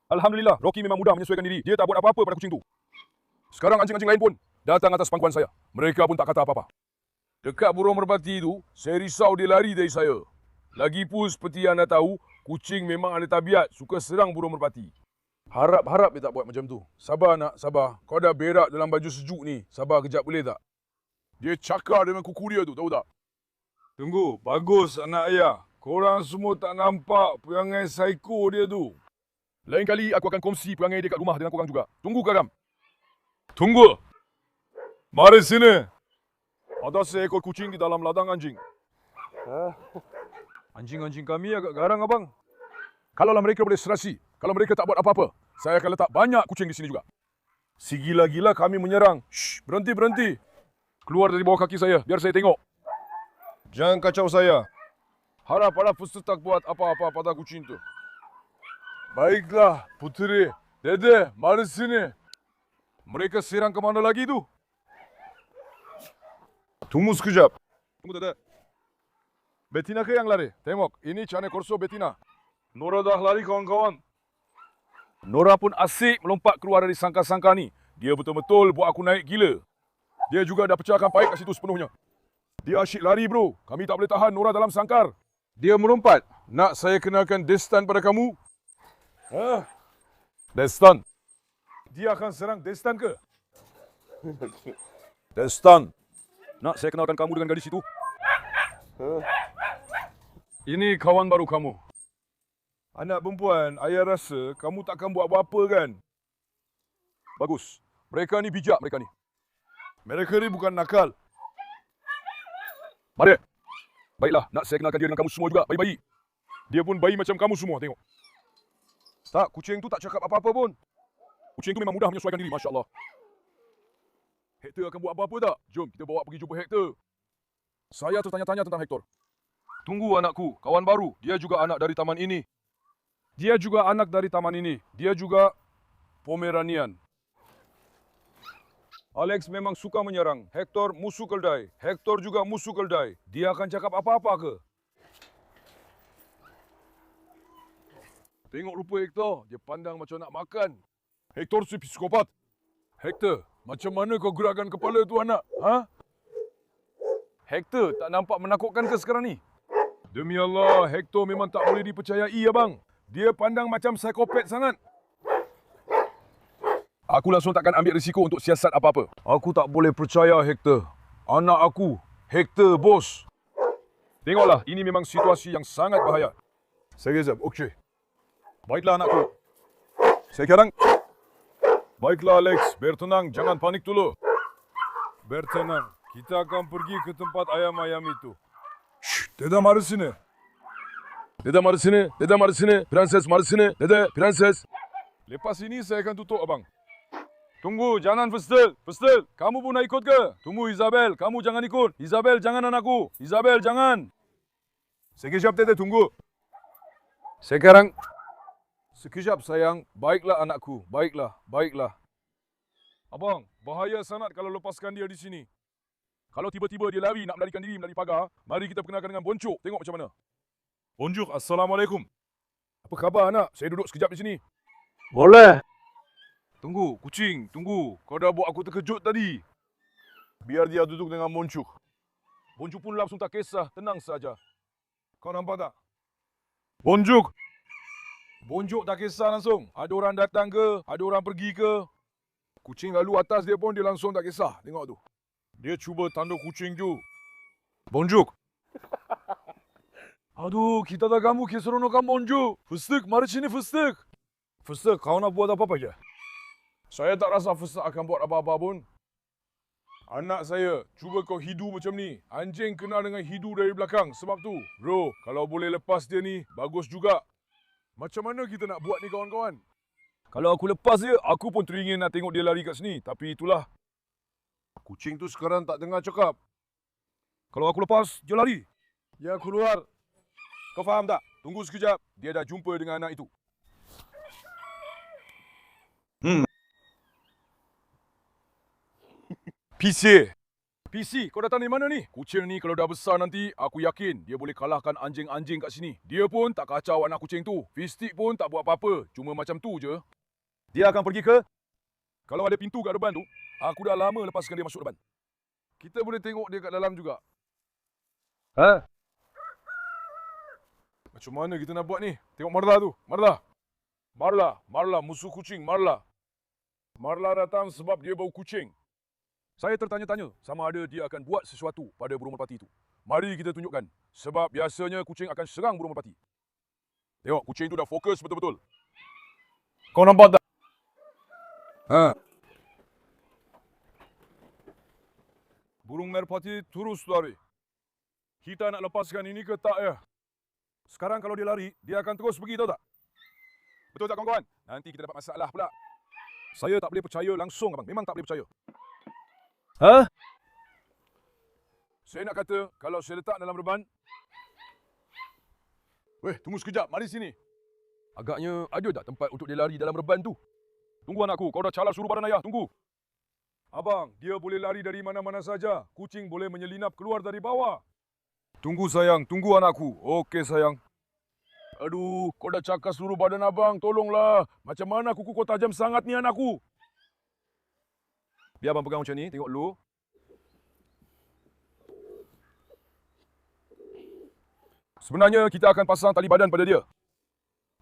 Alhamdulillah, Rocky memang mudah menyesuaikan diri. Dia tak buat apa-apa pada kucing tu. Sekarang anjing-anjing lain pun datang atas pangkuan saya. Mereka pun tak kata apa-apa. Dekat burung merpati itu, saya risau dia lari dari saya. Lagipun seperti anda tahu, kucing memang ada tabiat suka serang burung merpati. Harap-harap dia tak buat macam tu. Sabar nak, sabar. Kau dah berak dalam baju sejuk ni. Sabar kejap boleh tak? Dia cakar dengan kuku dia tu, tahu tak? Tunggu, bagus anak ayah. Korang semua tak nampak perangai psycho dia tu. Lain kali aku akan kongsi perangai dia kat rumah dengan korang juga. Tunggu Karam. Tunggu. Mari sini. Ada seekor kucing di dalam ladang anjing. Anjing-anjing kami agak garang abang. Kalaulah mereka boleh serasi, kalau mereka tak buat apa-apa, saya akan letak banyak kucing di sini juga. Si gila-gila kami menyerang. Shh, berhenti. Keluar dari bawah kaki saya, biar saya tengok. Jangan kacau saya. Harap-harap Fuster tak buat apa-apa pada kucing tu. Baiklah, puteri. Dede, mari sini. Mereka serang ke mana lagi tu? Tunggu sekejap. Tunggu, Dede. Betina ke yang lari? Tengok, ini Cane Corso Betina. Nora dah lari kawan-kawan. Nora pun asyik melompat keluar dari sangkar-sangkar ni. Dia betul-betul buat aku naik gila. Dia juga dah pecahkan paip kat situ sepenuhnya. Dia asyik lari bro. Kami tak boleh tahan Nora dalam sangkar. Dia melompat. Nak saya kenalkan Destan pada kamu? Destan. Dia akan serang Destan ke? Destan. Nak saya kenalkan kamu dengan gadis itu? Ini kawan baru kamu. Anak perempuan, ayah rasa kamu takkan buat apa-apa kan? Bagus. Mereka ni bijak, mereka ni. Mereka ni bukan nakal. Mari. Baiklah, nak saya kenalkan dia dengan kamu semua juga, bayi-bayi. Dia pun bayi macam kamu semua, tengok. Tak, kucing tu tak cakap apa-apa pun. Kucing tu memang mudah menyesuaikan diri, Masya Allah. Hector akan buat apa-apa tak? Jom, kita bawa pergi jumpa Hector. Saya tertanya-tanya tentang Hector. Tunggu anakku, kawan baru. Dia juga anak dari taman ini. Dia juga anak dari taman ini. Dia juga Pomeranian. Alex memang suka menyerang. Hector musuh keldai. Hector juga musuh keldai. Dia akan cakap apa-apa ke? Tengok rupa Hector. Dia pandang macam nak makan. Hector si psikopat. Hector, macam mana kau gerakkan kepala tu anak? Ha? Hector tak nampak menakutkan ke sekarang ni? Demi Allah, Hector memang tak boleh dipercayai abang. Dia pandang macam psikopat sangat. Aku langsung takkan ambil risiko untuk siasat apa-apa. Aku tak boleh percaya Hector. Anak aku, Hector bos. Tengoklah, ini memang situasi yang sangat bahaya. Sekejap, okey. Baiklah anakku. Sekarang, baiklah Alex, bertenang, jangan panik dulu. Bertenang, kita akan pergi ke tempat ayam-ayam itu. Shh, dede mari sini. Dede mari sini, dede mari sini, prenses mari sini, dede, prenses. Lepas ini saya akan tutup abang. Tunggu, jangan Festel. Festel, kamu pun nak ikut ke? Tunggu Isabel, kamu jangan ikut. Isabel, jangan anakku. Isabel, jangan. Sekejap dede, tunggu. Sekarang. Sekejap sayang. Baiklah anakku. Baiklah, baiklah. Abang, bahaya sangat kalau lepaskan dia di sini. Kalau tiba-tiba dia lari nak melarikan diri melalui pagar, mari kita perkenalkan dengan Boncuk. Tengok macam mana. Boncuk, Assalamualaikum. Apa khabar anak? Saya duduk sekejap di sini. Boleh. Tunggu, kucing, tunggu. Kau dah buat aku terkejut tadi. Biar dia duduk dengan Boncuk. Boncuk pun langsung tak kisah, tenang saja. Kau nampak tak? Boncuk. Boncuk tak kisah langsung. Ada orang datang ke, ada orang pergi ke. Kucing lalu atas dia pun dia langsung tak kisah. Tengok tu. Dia cuba tanduk kucing tu. Boncuk. Aduh, kita dah kamu keseronokan Boncuk. Fıstık, mari sini Fıstık. Fıstık, kau nak buat apa-apa je? Saya tak rasa Fıstık akan buat apa-apa pun. Anak saya, cuba kau hidu macam ni. Anjing kena dengan hidu dari belakang. Sebab tu, bro, kalau boleh lepas dia ni, bagus juga. Macam mana kita nak buat ni kawan-kawan? Kalau aku lepas dia, aku pun teringin nak tengok dia lari kat sini. Tapi itulah. Kucing tu sekarang tak dengar cakap. Kalau aku lepas, dia lari. Dia keluar. Kau faham tak? Tunggu sekejap. Dia dah jumpa dengan anak itu. PC. PC, kau datang dari mana ni? Kucing ni kalau dah besar nanti, aku yakin dia boleh kalahkan anjing-anjing kat sini. Dia pun tak kacau anak kucing tu. Fistik pun tak buat apa-apa. Cuma macam tu je. Dia akan pergi ke? Kalau ada pintu kat depan tu, aku dah lama lepaskan dia masuk depan. Kita boleh tengok dia kat dalam juga. Ha? Macam mana kita nak buat ni? Tengok Marla tu. Marla. Marla. Marla, musuh kucing. Marla. Marla datang sebab dia bau kucing. Saya tertanya-tanya sama ada dia akan buat sesuatu pada burung merpati itu. Mari kita tunjukkan. Sebab biasanya kucing akan serang burung merpati. Tengok, kucing itu dah fokus betul-betul. Kau nampak tak? Ha. Burung merpati terus lari. Kita nak lepaskan ini ke tak ya? Sekarang kalau dia lari, dia akan terus pergi, tahu tak? Betul tak kawan-kawan? Nanti kita dapat masalah pula. Saya tak boleh percaya langsung abang. Memang tak boleh percaya. Ha? Saya nak kata, kalau saya letak dalam reban... Weh, tunggu sekejap. Mari sini. Agaknya ada tak tempat untuk dia lari dalam reban tu? Tunggu anakku. Kau dah calar suruh badan ayah. Tunggu. Abang, dia boleh lari dari mana-mana saja. Kucing boleh menyelinap keluar dari bawah. Tunggu sayang. Tunggu anakku. Okey sayang. Aduh, kau dah cakar seluruh badan abang. Tolonglah. Macam mana kuku kau tajam sangat ni anakku? Biar abang pegang macam ni, tengok dulu. Sebenarnya kita akan pasang tali badan pada dia.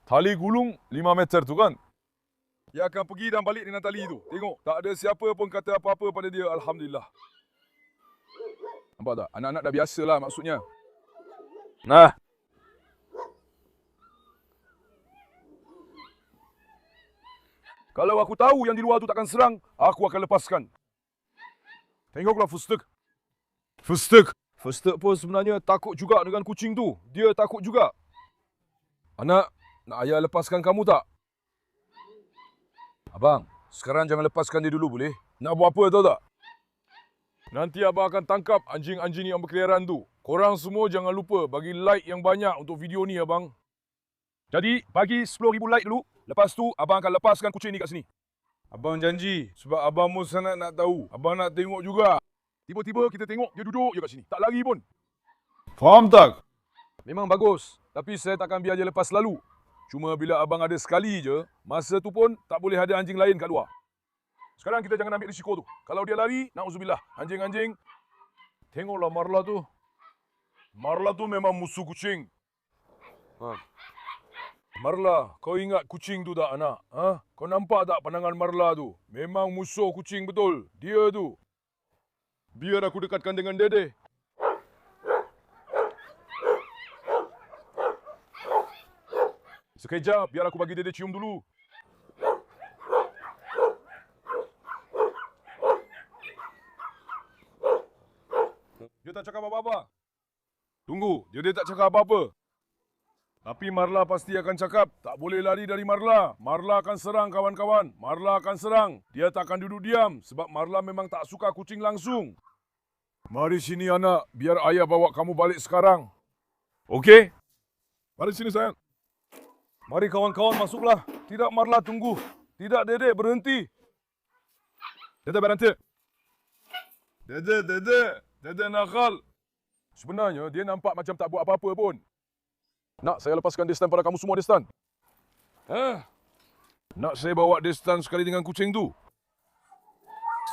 Tali gulung 5 meter tu kan. Dia akan pergi dan balik dengan tali tu. Tengok, tak ada siapa pun kata apa-apa pada dia. Alhamdulillah. Nampak tak? Anak-anak dah biasalah maksudnya. Nah. Kalau aku tahu yang di luar tu takkan serang, aku akan lepaskan. Tengoklah Fustek. Fustek pun sebenarnya takut juga dengan kucing tu. Dia takut juga. Anak, nak ayah lepaskan kamu tak? Abang, sekarang jangan lepaskan dia dulu boleh? Nak buat apa tahu tak? Nanti abang akan tangkap anjing-anjing yang berkeliaran tu. Korang semua jangan lupa bagi like yang banyak untuk video ni abang. Jadi, bagi 10,000 like dulu. Lepas tu, abang akan lepaskan kucing ni kat sini. Abang janji, sebab abang pun sangat nak tahu. Abang nak tengok juga. Tiba-tiba kita tengok dia duduk je kat sini. Tak lari pun. Faham tak? Memang bagus. Tapi saya takkan biar dia lepas selalu. Cuma bila abang ada sekali je, masa tu pun tak boleh ada anjing lain kat luar. Sekarang kita jangan ambil risiko tu. Kalau dia lari, na'udzubillah. Anjing-anjing. Tengoklah Marla tu. Marla tu memang musuh kucing. Marla, kau ingat kucing tu tak anak? Ha? Kau nampak tak pandangan Marla tu? Memang musuh kucing betul. Dia tu. Biar aku dekatkan dengan Dede. Sekejap, biar aku bagi Dede cium dulu. Dia tak cakap apa-apa. Tunggu, dia tak cakap apa-apa. Tapi Marla pasti akan cakap, tak boleh lari dari Marla. Marla akan serang kawan-kawan. Marla akan serang. Dia tak akan duduk diam sebab Marla memang tak suka kucing langsung. Mari sini anak, biar ayah bawa kamu balik sekarang. Okey? Mari sini sayang. Mari kawan-kawan masuklah. Tidak Marla tunggu. Tidak Dede berhenti. Dede berhenti. Dede nakal. Sebenarnya dia nampak macam tak buat apa-apa pun. Nak saya lepaskan Destan pada kamu semua, Destan? Nak saya bawa Destan sekali dengan kucing tu?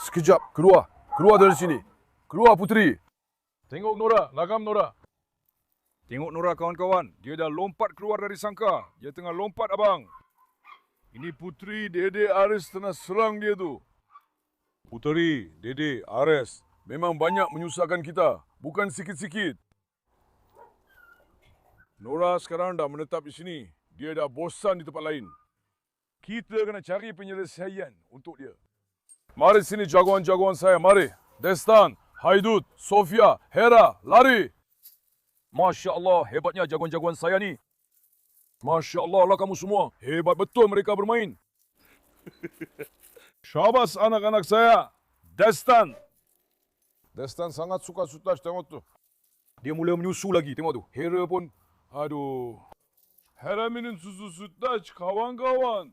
Sekejap, keluar. Keluar dari sini. Keluar Putri. Tengok Nora, lagam Nora. Tengok Nora kawan-kawan. Dia dah lompat keluar dari sangka. Dia tengah lompat abang. Ini Putri, Dede, Ares tengah serang dia tu. Putri, Dede, Ares. Memang banyak menyusahkan kita. Bukan sikit-sikit. Nora sekarang dah menetap di sini. Dia dah bosan di tempat lain. Kita kena cari penyelesaian untuk dia. Mari sini jagoan-jagoan saya, mari. Destan, Haidut, Sofia, Hera, lari. Masya Allah, hebatnya jagoan-jagoan saya ni. Masya Allah lah kamu semua. Hebat betul mereka bermain. Syabas anak-anak saya. Destan. Destan sangat suka sutaj, tengok tu. Dia mula menyusu lagi, tengok tu. Hera pun. Aduh. Hera minum susu sutaj, kawan-kawan.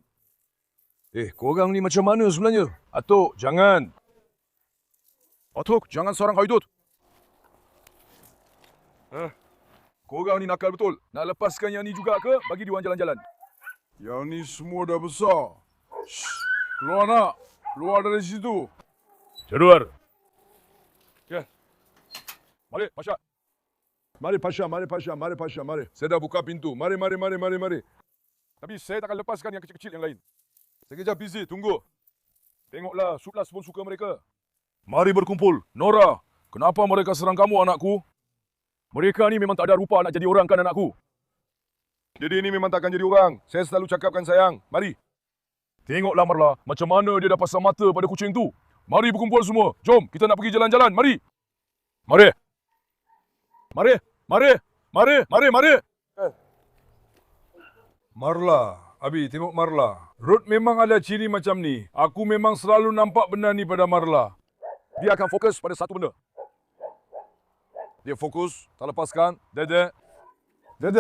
Korang ni macam mana sebenarnya? Atuk, jangan. Atuk, jangan seorang Haidut. Korang ni nakal betul. Nak lepaskan yang ni juga ke? Bagi diorang jalan-jalan. Yang ni semua dah besar. Shh. Keluar nak. Keluar dari situ. Jaduar. Ya. Mari, Pasha. Mari Pasha, mari Pasha, mari Pasha, mari. Saya dah buka pintu. Mari. Tapi saya takkan lepaskan yang kecil-kecil yang lain. Sekejap busy, tunggu. Tengoklah, Sutlas pun suka mereka. Mari berkumpul. Nora, kenapa mereka serang kamu anakku? Mereka ni memang tak ada rupa nak jadi orang kan anakku? Jadi ini memang takkan jadi orang. Saya selalu cakapkan sayang. Mari. Tengoklah Marla, macam mana dia dah pasang mata pada kucing tu. Mari berkumpul semua. Jom, kita nak pergi jalan-jalan. Mari. Mari. Marla, Abi, tengok Marla. Ruth memang ada ciri macam ni. Aku memang selalu nampak benda ni pada Marla. Dia akan fokus pada satu benda. Dia fokus, tak lepaskan. Dede,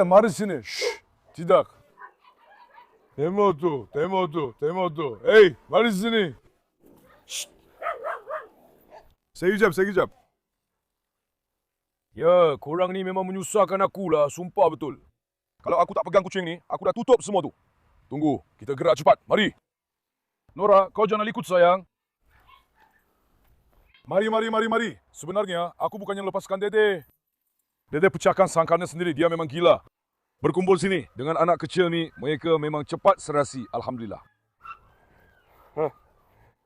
mari sini. Shh, tidak. Tengok tu. Hey, mari sini. Shh. Sekejap. Ya, korang ni memang menyusahkan aku lah. Sumpah betul. Kalau aku tak pegang kucing ni, aku dah tutup semua tu. Tunggu, kita gerak cepat. Mari. Nora, kau jangan ikut sayang. Mari. Sebenarnya, aku bukannya lepaskan Dede. Dede pecahkan sangkarnya sendiri. Dia memang gila. Berkumpul sini. Dengan anak kecil ni, mereka memang cepat serasi. Alhamdulillah.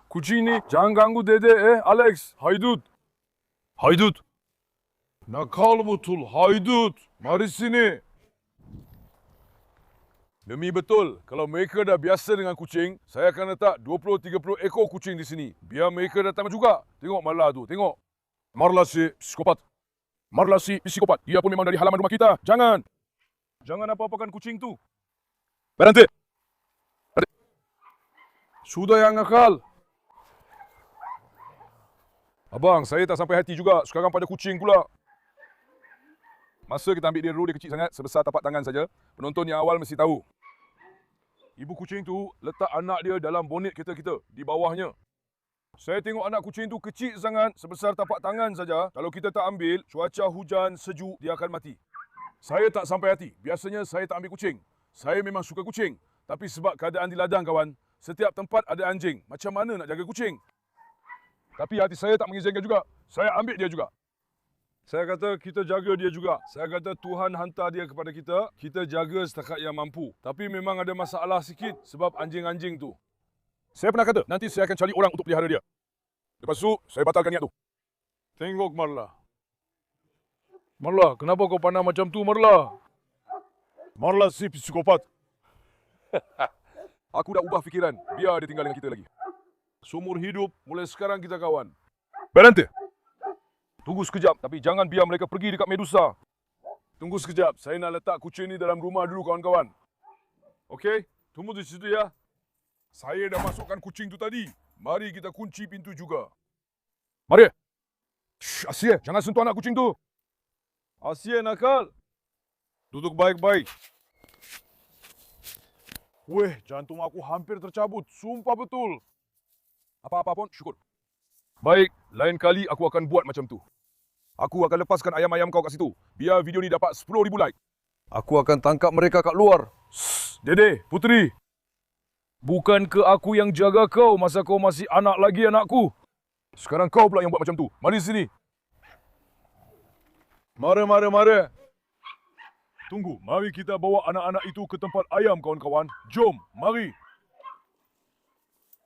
Kucing ni, jangan ganggu Dede, Alex. Haidut. Nakal betul, haidut. Mari sini. Demi betul, kalau mereka dah biasa dengan kucing, saya akan letak 20-30 ekor kucing di sini. Biar mereka datang juga. Tengok Marla tu, tengok. Marla si psikopat. Marla si psikopat. Dia pun memang dari halaman rumah kita. Jangan. Jangan apa-apakan kucing tu. Berhenti. Sudah yang nakal. Abang, saya tak sampai hati juga. Sekarang pada kucing pula. Masa kita ambil dia dulu, dia kecil sangat. Sebesar tapak tangan saja. Penonton yang awal mesti tahu. Ibu kucing tu letak anak dia dalam bonet kita di bawahnya. Saya tengok anak kucing tu kecil sangat, sebesar tapak tangan saja. Kalau kita tak ambil, cuaca hujan, sejuk, dia akan mati. Saya tak sampai hati. Biasanya saya tak ambil kucing. Saya memang suka kucing. Tapi sebab keadaan di ladang, kawan, setiap tempat ada anjing. Macam mana nak jaga kucing? Tapi hati saya tak mengizinkan juga. Saya ambil dia juga. Saya kata kita jaga dia juga. Saya kata Tuhan hantar dia kepada kita. Kita jaga setakat yang mampu. Tapi memang ada masalah sikit sebab anjing-anjing tu. Saya pernah kata nanti saya akan cari orang untuk pelihara dia. Lepas tu saya batalkan niat tu. Tengok Marla. Marla, kenapa kau pandang macam tu Marla? Marla si psikopat. Aku dah ubah fikiran. Biar dia tinggal dengan kita lagi. Seumur hidup, mulai sekarang kita kawan. Berhenti. Tunggu sekejap, tapi jangan biar mereka pergi dekat Medusa. Tunggu sekejap, saya nak letak kucing ni dalam rumah dulu kawan-kawan. Okey, tunggu di situ ya. Saya dah masukkan kucing tu tadi. Mari kita kunci pintu juga. Mari. Shh, Asia, jangan sentuh anak kucing tu. Asia nakal. Duduk baik-baik. Weh, jantung aku hampir tercabut. Sumpah betul. Apa-apa pun, syukur. Baik, lain kali aku akan buat macam tu. Aku akan lepaskan ayam-ayam kau kat situ. Biar video ni dapat 10,000 like. Aku akan tangkap mereka kat luar. Shh, Dede, Putri. Bukan ke aku yang jaga kau masa kau masih anak lagi anakku? Sekarang kau pula yang buat macam tu. Mari sini. Mari. Tunggu, mari kita bawa anak-anak itu ke tempat ayam kawan-kawan. Jom, mari.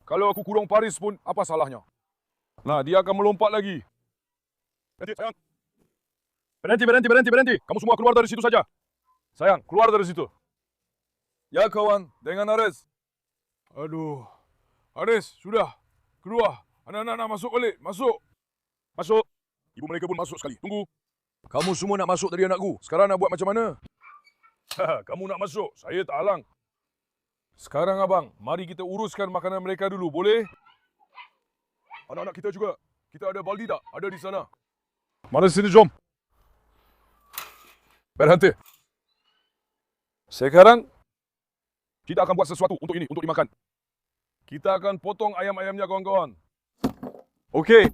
Kalau aku kurung Paris pun, apa salahnya? Nah, dia akan melompat lagi. Berhenti, sayang. Berhenti. Kamu semua keluar dari situ saja. Sayang, keluar dari situ. Ya kawan, dengan Ares. Aduh. Ares, sudah. Keluar. Anak-anak masuk balik. Masuk. Ibu mereka pun masuk sekali. Tunggu. Kamu semua nak masuk tadi anakku. Sekarang nak buat macam mana? Kamu nak masuk. Saya tak halang. Sekarang abang, mari kita uruskan makanan mereka dulu. Boleh? Anak-anak kita juga. Kita ada baldi tak? Ada di sana. Mari sini, jom. Berhenti. Sekarang, kita akan buat sesuatu untuk ini, untuk dimakan. Kita akan potong ayam-ayamnya, kawan-kawan. Okey.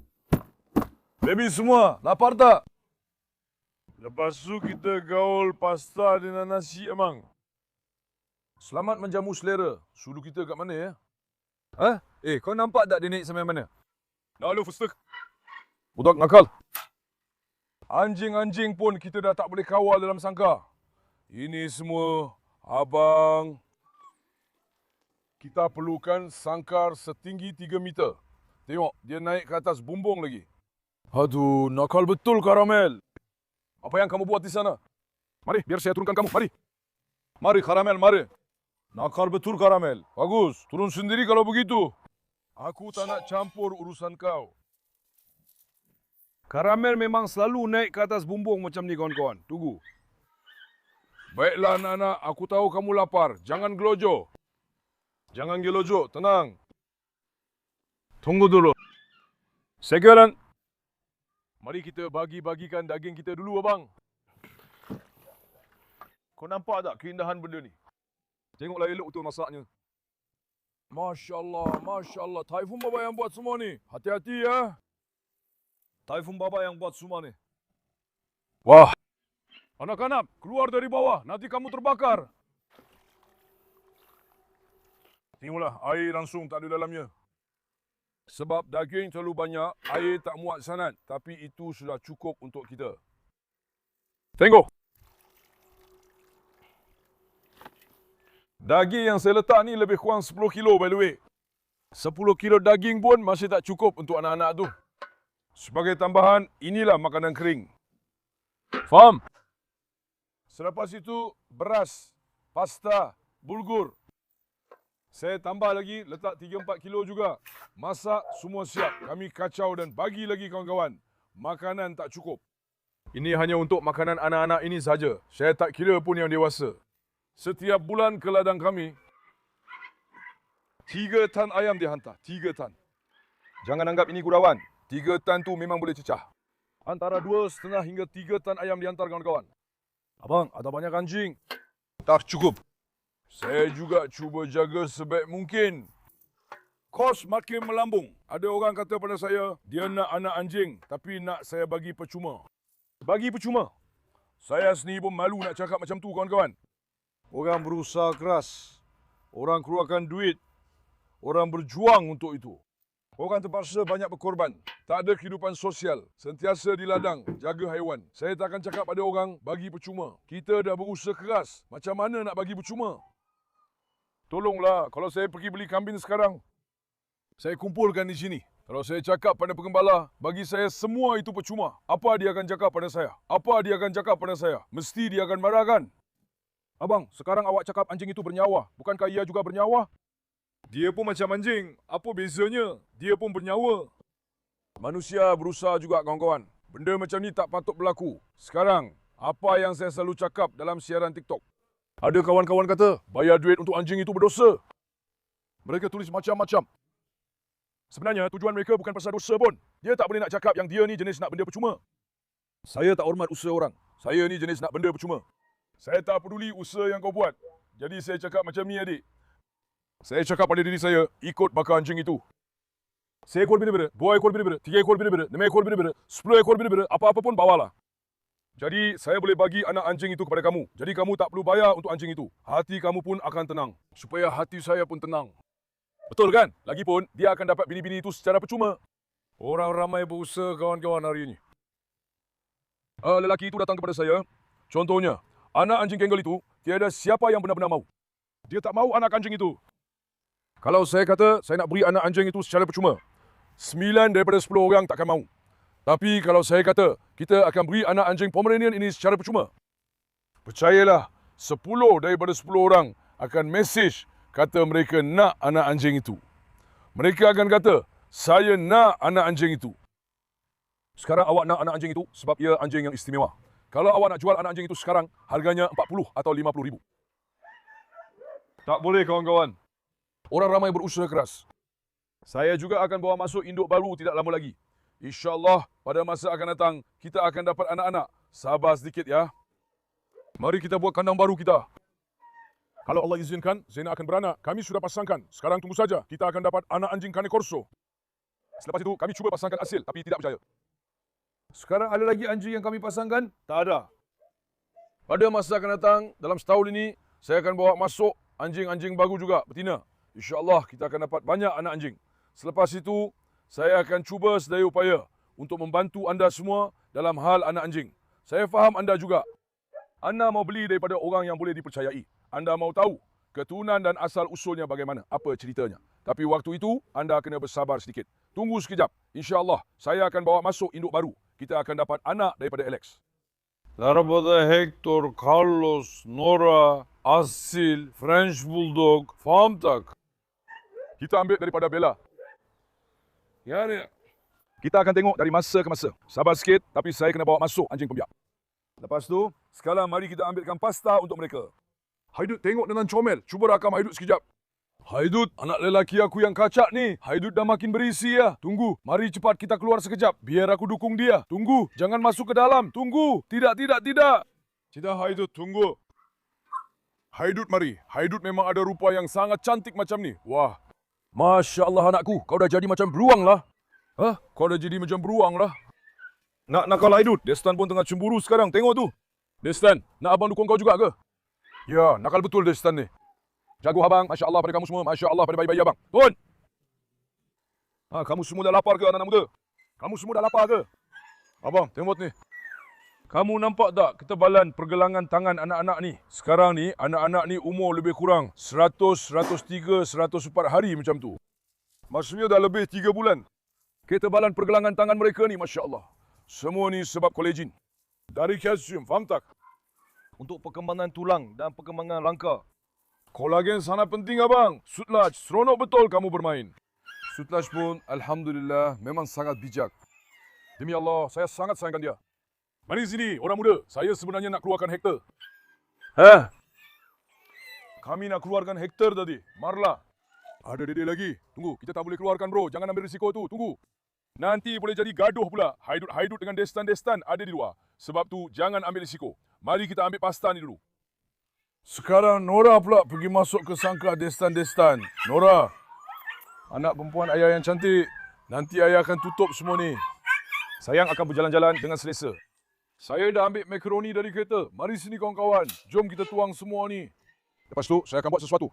Baby semua, lapar tak? Lepas tu kita gaul pasta dengan nasi, emang. Selamat menjamu selera. Sudu kita kat mana, ya? Kau nampak tak dia naik sampai mana? Lalu, Fustuk. Budak nakal. Anjing-anjing pun kita dah tak boleh kawal dalam sangkar. Ini semua, abang. Kita perlukan sangkar setinggi 3 meter. Tengok, dia naik ke atas bumbung lagi. Aduh, nakal betul Karamel. Apa yang kamu buat di sana? Mari, biar saya turunkan kamu. Mari. Mari, Karamel, mari. Nakal betul Karamel. Bagus, turun sendiri kalau begitu. Aku tak nak campur urusan kau. Karamel memang selalu naik ke atas bumbung macam ni, kawan-kawan. Tunggu. Baiklah anak-anak, aku tahu kamu lapar. Jangan gelojo. Jangan gelojo, tenang. Tunggu dulu. Segaran. Mari kita bagi-bagikan daging kita dulu, abang. Kau nampak tak keindahan benda ni? Tengoklah elok betul masaknya. Masya Allah. Typhoon Baba yang buat semua ni. Hati-hati ya. Typhoon Baba yang buat semua ni. Wah. Anak-anak, keluar dari bawah. Nanti kamu terbakar. Tengoklah, air langsung tak ada dalamnya. Sebab daging terlalu banyak, air tak muat sangat. Tapi itu sudah cukup untuk kita. Tengok. Daging yang saya letak ni lebih kurang 10 kilo by the way. 10 kilo daging pun masih tak cukup untuk anak-anak tu. Sebagai tambahan, inilah makanan kering. Faham? Selepas itu, beras, pasta, bulgur. Saya tambah lagi, letak 3-4 kilo juga. Masak, semua siap. Kami kacau dan bagi lagi kawan-kawan. Makanan tak cukup. Ini hanya untuk makanan anak-anak ini saja. Saya tak kira pun yang dewasa. Setiap bulan ke ladang kami, 3 tan ayam dihantar. 3 tan. Jangan anggap ini gurauan. 3 tan tu memang boleh cecah. Antara 2,5 hingga 3 tan ayam dihantar kawan-kawan. Abang, ada banyak anjing. Tak cukup. Saya juga cuba jaga sebaik mungkin. Kos makin melambung. Ada orang kata pada saya, dia nak anak anjing tapi nak saya bagi percuma. Bagi percuma? Saya sendiri pun malu nak cakap macam tu kawan-kawan. Orang berusaha keras. Orang keluarkan duit. Orang berjuang untuk itu. Orang terpaksa banyak berkorban. Tak ada kehidupan sosial. Sentiasa di ladang, jaga haiwan. Saya tak akan cakap pada orang, bagi percuma. Kita dah berusaha keras. Macam mana nak bagi percuma? Tolonglah, kalau saya pergi beli kambing sekarang, saya kumpulkan di sini. Kalau saya cakap pada pengembala, bagi saya semua itu percuma. Apa dia akan cakap pada saya? Apa dia akan cakap pada saya? Mesti dia akan marah kan? Abang, sekarang awak cakap anjing itu bernyawa. Bukankah ia juga bernyawa? Dia pun macam anjing. Apa bezanya? Dia pun bernyawa. Manusia berusaha juga kawan-kawan. Benda macam ni tak patut berlaku. Sekarang, apa yang saya selalu cakap dalam siaran TikTok? Ada kawan-kawan kata, bayar duit untuk anjing itu berdosa. Mereka tulis macam-macam. Sebenarnya, tujuan mereka bukan pasal dosa pun. Dia tak boleh nak cakap yang dia ni jenis nak benda percuma. Saya tak hormat usaha orang. Saya ni jenis nak benda percuma. Saya tak peduli usaha yang kau buat. Jadi saya cakap macam ni adik. Saya cakap pada diri saya, ikut bakar anjing itu. Seekor beda-beda, 2 ekor beda-beda, 3 ekor beda-beda, 6 ekor beda-beda, 10 ekor beda-beda, apa-apa pun bawalah. Jadi, saya boleh bagi anak anjing itu kepada kamu. Jadi, kamu tak perlu bayar untuk anjing itu. Hati kamu pun akan tenang. Supaya hati saya pun tenang. Betul kan? Lagipun, dia akan dapat bini-bini itu secara percuma. Orang ramai berusaha kawan-kawan hari ini. Lelaki itu datang kepada saya. Contohnya, anak anjing kengal itu, tiada siapa yang benar-benar mahu. Dia tak mahu anak anjing itu. Kalau saya kata, saya nak beri anak anjing itu secara percuma, 9 daripada 10 orang takkan mahu. Tapi kalau saya kata, kita akan beri anak anjing Pomeranian ini secara percuma, percayalah, 10 daripada 10 orang akan mesej kata mereka nak anak anjing itu. Mereka akan kata, saya nak anak anjing itu. Sekarang awak nak anak anjing itu sebab ia anjing yang istimewa. Kalau awak nak jual anak anjing itu sekarang, harganya 40 atau 50 ribu. Tak boleh kawan-kawan. Orang ramai berusaha keras. Saya juga akan bawa masuk induk baru tidak lama lagi. InsyaAllah pada masa akan datang, kita akan dapat anak-anak. Sabar sedikit ya. Mari kita buat kandang baru kita. Kalau Allah izinkan, Zena akan beranak. Kami sudah pasangkan. Sekarang tunggu saja. Kita akan dapat anak anjing Cane Corso. Selepas itu, kami cuba pasangkan asil tapi tidak berjaya. Sekarang ada lagi anjing yang kami pasangkan? Tak ada. Pada masa akan datang, dalam setahun ini, saya akan bawa masuk anjing-anjing baru juga, betina. InsyaAllah kita akan dapat banyak anak anjing. Selepas itu, saya akan cuba sedaya upaya untuk membantu anda semua dalam hal anak anjing. Saya faham anda juga. Anda mau beli daripada orang yang boleh dipercayai. Anda mau tahu keturunan dan asal usulnya bagaimana, apa ceritanya. Tapi waktu itu, anda kena bersabar sedikit. Tunggu sekejap. InsyaAllah, saya akan bawa masuk induk baru. Kita akan dapat anak daripada Alex. Arabada Hector, Carlos, Nora, Asil, French Bulldog, faham tak? Kita ambil daripada Bella. Ya, ni. Kita akan tengok dari masa ke masa. Sabar sikit, tapi saya kena bawa masuk anjing pembiak. Lepas tu, sekarang mari kita ambilkan pasta untuk mereka. Haidut tengok dengan comel. Cuba rakam Haidut sekejap. Haidut, anak lelaki aku yang kacak ni. Haidut dah makin berisi ya. Tunggu, mari cepat kita keluar sekejap. Biar aku dukung dia. Tunggu, jangan masuk ke dalam. Tunggu. Tidak. Tidak Haidut, tunggu. Haidut mari. Haidut memang ada rupa yang sangat cantik macam ni. Wah. Masya Allah anakku, kau dah jadi macam beruang lah. Hah? Kau dah jadi macam beruang lah. Nak nakal Haidut. Destan pun tengah cemburu sekarang. Tengok tu. Destan, nak abang dukung kau juga ke? Ya, nakal betul Destan ni. Jago abang. Masya Allah pada kamu semua. Masya Allah pada bayi-bayi abang. Turun. Kamu semua dah lapar ke anak-anak muda? Kamu semua dah lapar ke? Abang, tengok ni. Kamu nampak tak ketebalan pergelangan tangan anak-anak ni? Sekarang ni, anak-anak ni umur lebih kurang 100, 103, 104 hari macam tu. Maksudnya dah lebih 3 bulan. Ketebalan pergelangan tangan mereka ni, Masya Allah. Semua ni sebab kolagen. Dari kalsium, faham tak? Untuk perkembangan tulang dan perkembangan rangka. Kolagen sangat penting abang. Sutlaj, seronok betul kamu bermain. Sutlaj pun Alhamdulillah memang sangat bijak. Demi Allah, saya sangat sayangkan dia. Mari sini, orang muda. Saya sebenarnya nak keluarkan Hector. Kami nak keluarkan Hector tadi. Marla. Ada dede lagi. Tunggu, kita tak boleh keluarkan bro. Jangan ambil risiko tu. Tunggu. Nanti boleh jadi gaduh pula. Haidut-haidut dengan Destan-Destan ada di luar. Sebab tu jangan ambil risiko. Mari kita ambil pasta ni dulu. Sekarang Nora pula pergi masuk ke sangka Destan-Destan. Nora, anak perempuan ayah yang cantik. Nanti ayah akan tutup semua ni. Sayang akan berjalan-jalan dengan selesa. Saya dah ambil makaroni dari kereta. Mari sini kawan-kawan. Jom kita tuang semua ni. Lepas tu, saya akan buat sesuatu.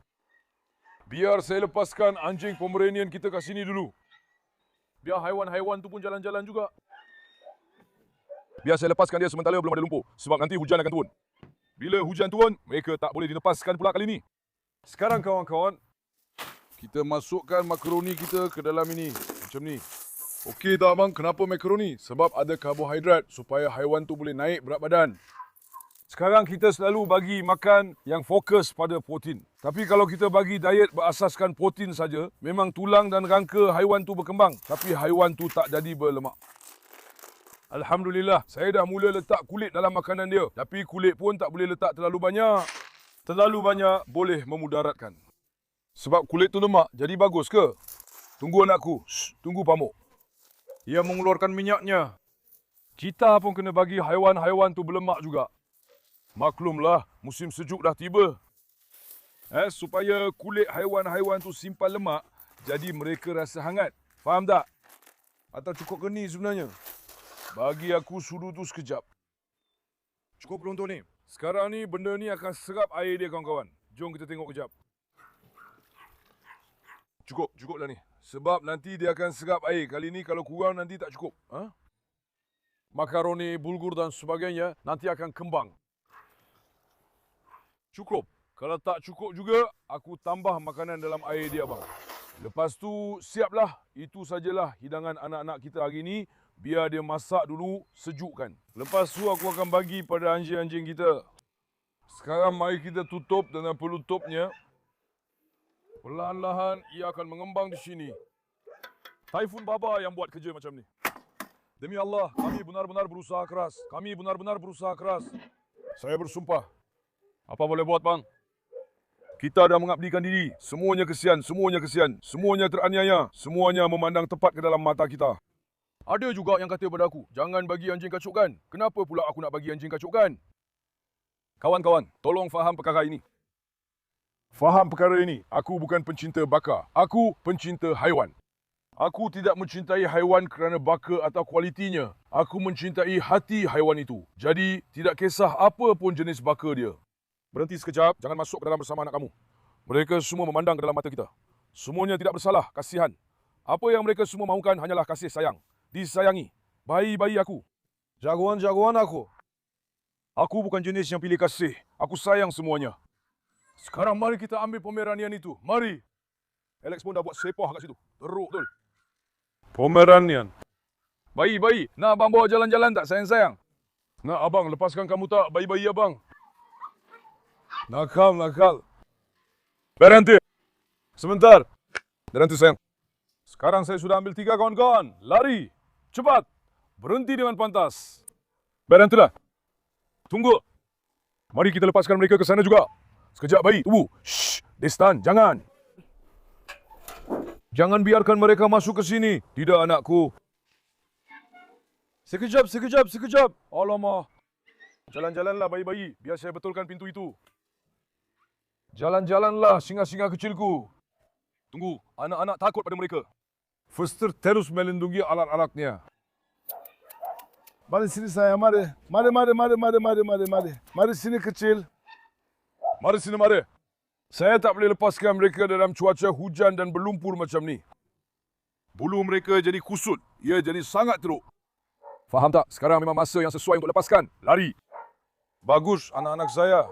Biar saya lepaskan anjing Pomeranian kita kat sini dulu. Biar haiwan-haiwan tu pun jalan-jalan juga. Biar saya lepaskan dia sementara belum ada lumpur. Sebab nanti hujan akan turun. Bila hujan turun, mereka tak boleh dilepaskan pula kali ni. Sekarang kawan-kawan, kita masukkan makaroni kita ke dalam ini. Macam ni. Okey tak abang? Kenapa makaroni? Sebab ada karbohidrat supaya haiwan tu boleh naik berat badan. Sekarang kita selalu bagi makan yang fokus pada protein. Tapi kalau kita bagi diet berasaskan protein saja, memang tulang dan rangka haiwan tu berkembang. Tapi haiwan tu tak jadi berlemak. Alhamdulillah, saya dah mula letak kulit dalam makanan dia. Tapi kulit pun tak boleh letak terlalu banyak. Terlalu banyak boleh memudaratkan. Sebab kulit tu lemak, jadi bagus ke? Tunggu anakku. Tunggu pamuk. Ia mengeluarkan minyaknya. Kita pun kena bagi haiwan-haiwan tu berlemak juga. Maklumlah, musim sejuk dah tiba. Supaya kulit haiwan-haiwan tu simpan lemak, jadi mereka rasa hangat. Faham tak? Atau cukup ke ni sebenarnya? Bagi aku sudu tu sekejap. Cukup belum tu ni? Sekarang ni benda ni akan serap air dia kawan-kawan. Jom kita tengok kejap. Cukup dah ni. Sebab nanti dia akan serap air. Kali ni kalau kurang nanti tak cukup. Makaroni, bulgur dan sebagainya nanti akan kembang. Cukup. Kalau tak cukup juga, aku tambah makanan dalam air dia bang. Lepas tu siaplah. Itu sajalah hidangan anak-anak kita hari ni. Biar dia masak dulu, sejukkan. Lepas tu aku akan bagi pada anjing-anjing kita. Sekarang mari kita tutup dengan pelutupnya. Perlahan-lahan ia akan mengembang di sini. Typhoon Baba yang buat kerja macam ni. Demi Allah, kami benar-benar berusaha keras. Kami benar-benar berusaha keras. Saya bersumpah. Apa boleh buat bang? Kita dah mengabdikan diri. Semuanya kesian, semuanya kesian. Semuanya teraniaya. Semuanya memandang tepat ke dalam mata kita. Ada juga yang kata pada aku, jangan bagi anjing kacukkan. Kenapa pula aku nak bagi anjing kacukkan? Kawan-kawan, tolong faham perkara ini. Faham perkara ini. Aku bukan pencinta baka. Aku pencinta haiwan. Aku tidak mencintai haiwan kerana baka atau kualitinya. Aku mencintai hati haiwan itu. Jadi, tidak kisah apa pun jenis baka dia. Berhenti sekejap, jangan masuk ke dalam bersama anak kamu. Mereka semua memandang ke dalam mata kita. Semuanya tidak bersalah, kasihan. Apa yang mereka semua mahukan hanyalah kasih sayang. Disayangi. Bayi-bayi aku. Jagoan-jagoan aku. Aku bukan jenis yang pilih kasih. Aku sayang semuanya. Sekarang mari kita ambil Pomeranian itu. Mari. Alex pun dah buat sepah kat situ. Teruk betul. Pomeranian. Bayi-bayi. Nak abang bawa jalan-jalan tak sayang-sayang? Nak abang lepaskan kamu tak bayi-bayi abang? Nakal. Berhenti. Sebentar. Berhenti sayang. Sekarang saya sudah ambil 3 kawan-kawan. Lari. Cepat. Berhenti dengan pantas. Berhentilah. Tunggu. Mari kita lepaskan mereka ke sana juga. Sekejap bayi. Tunggu. Shh. Destan, jangan. Jangan biarkan mereka masuk ke sini. Tidak anakku. Sekejap. Alamak. Jalan-jalanlah bayi-bayi. Biar saya betulkan pintu itu. Jalan-jalanlah singa-singa kecilku. Tunggu. Anak-anak takut pada mereka. Foster terus melindungi alat-alatnya. Mari sini saya, mari. Mari sini kecil. Mari sini, mari. Saya tak boleh lepaskan mereka dalam cuaca hujan dan berlumpur macam ni. Bulu mereka jadi kusut. Ia jadi sangat teruk. Faham tak? Sekarang memang masa yang sesuai untuk lepaskan. Lari. Bagus anak-anak saya.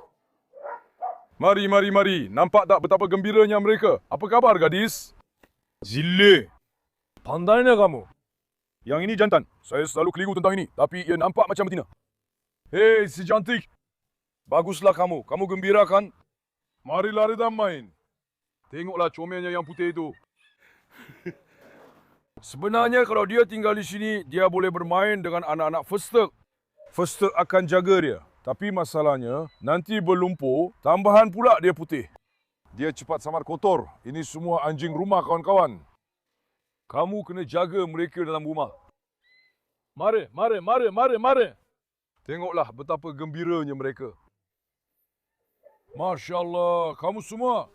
Mari. Nampak tak betapa gembiranya mereka? Apa khabar gadis? Zille. Pandainya kamu. Yang ini jantan. Saya selalu keliru tentang ini. Tapi ia nampak macam betina. Hei, si cantik. Baguslah kamu. Kamu gembira kan? Mari lari dan main. Tengoklah comelnya yang putih itu. Sebenarnya kalau dia tinggal di sini, dia boleh bermain dengan anak-anak Fustek. Fustek akan jaga dia. Tapi masalahnya, nanti berlumpur, tambahan pula dia putih. Dia cepat samar kotor. Ini semua anjing rumah kawan-kawan. Kamu kena jaga mereka dalam rumah. Mari, mari, mari, mari, mari. Tengoklah betapa gembiranya mereka. Masya Allah, kamu semua.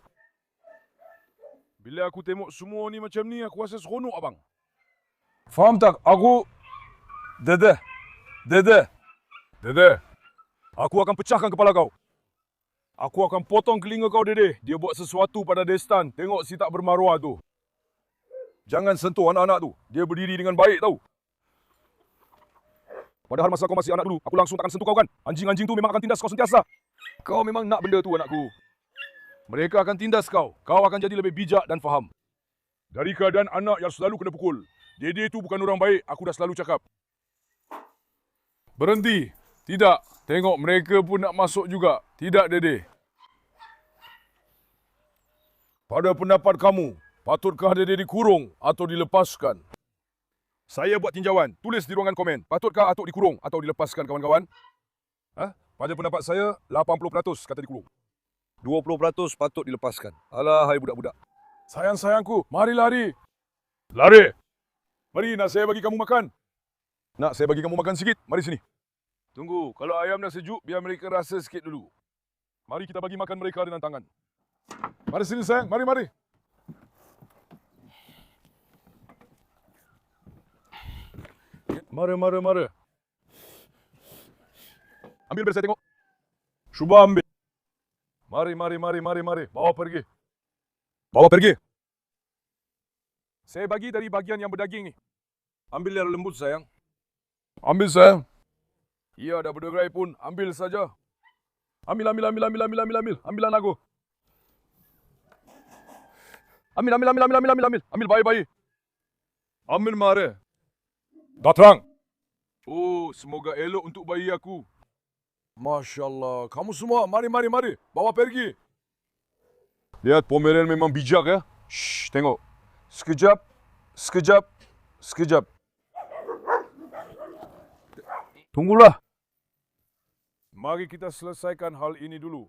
Bila aku tengok semua ni macam ni, aku rasa seronok abang. Faham tak? Aku... Dede. Aku akan pecahkan kepala kau. Aku akan potong telinga kau, Dede. Dia buat sesuatu pada Destan. Tengok si tak bermaruah tu. Jangan sentuh anak-anak tu. Dia berdiri dengan baik tau. Padahal masa kau masih anak dulu, aku langsung takkan sentuh kau kan? Anjing-anjing tu memang akan tindas kau sentiasa. Kau memang nak benda tu, anakku. Mereka akan tindas kau. Kau akan jadi lebih bijak dan faham. Dari keadaan anak yang selalu kena pukul. Dede tu bukan orang baik, aku dah selalu cakap. Berhenti. Tidak. Tengok mereka pun nak masuk juga. Tidak, Dede. Pada pendapat kamu, patutkah Dede dikurung atau dilepaskan? Saya buat tinjauan. Tulis di ruangan komen. Patutkah Atuk dikurung atau dilepaskan, kawan-kawan? Pada pendapat saya, 80% kata dikurung. 20% patut dilepaskan. Alah, hai budak-budak. Sayang-sayangku, mari lari. Lari. Mari, nak saya bagi kamu makan. Nak saya bagi kamu makan sikit? Mari sini. Tunggu, kalau ayam dah sejuk, biar mereka rasa sikit dulu. Mari kita bagi makan mereka dengan tangan. Mari sini sayang, mari. Mari. Ambil biar saya tengok. Cuba ambil. Mari. Bawa pergi. Saya bagi dari bagian yang berdaging ni. Ambil yang lembut sayang. Ambil sayang. Ia dah berderai pun. Ambil saja. Ambil. Ambil anakku. Ambil bayi. Ambil mari. Dah terang. Oh, semoga elok untuk bayi aku. Masya Allah. Kamu semua, mari. Bawa pergi. Lihat, Pomeranian memang bijak ya. Shh, tengok. Sekejap. Tunggulah. Mari kita selesaikan hal ini dulu.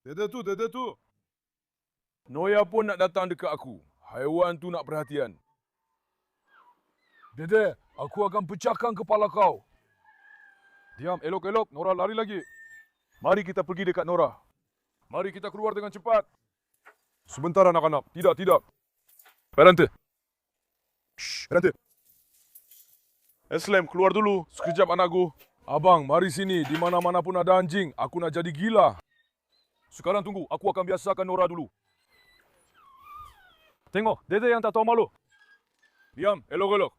Dede tu. Noya pun nak datang dekat aku. Haiwan tu nak perhatian. Dede, aku akan pecahkan kepala kau. Diam, elok. Nora lari lagi. Mari kita pergi dekat Nora. Mari kita keluar dengan cepat. Sebentar anak-anak. Tidak. Berhenti. Shh, berhenti. Eslem, keluar dulu. Sekejap anakku. Abang, mari sini. Di mana-mana pun ada anjing. Aku nak jadi gila. Sekarang tunggu. Aku akan biasakan Nora dulu. Tengok, Dede yang tak tahu malu. Diam, elok.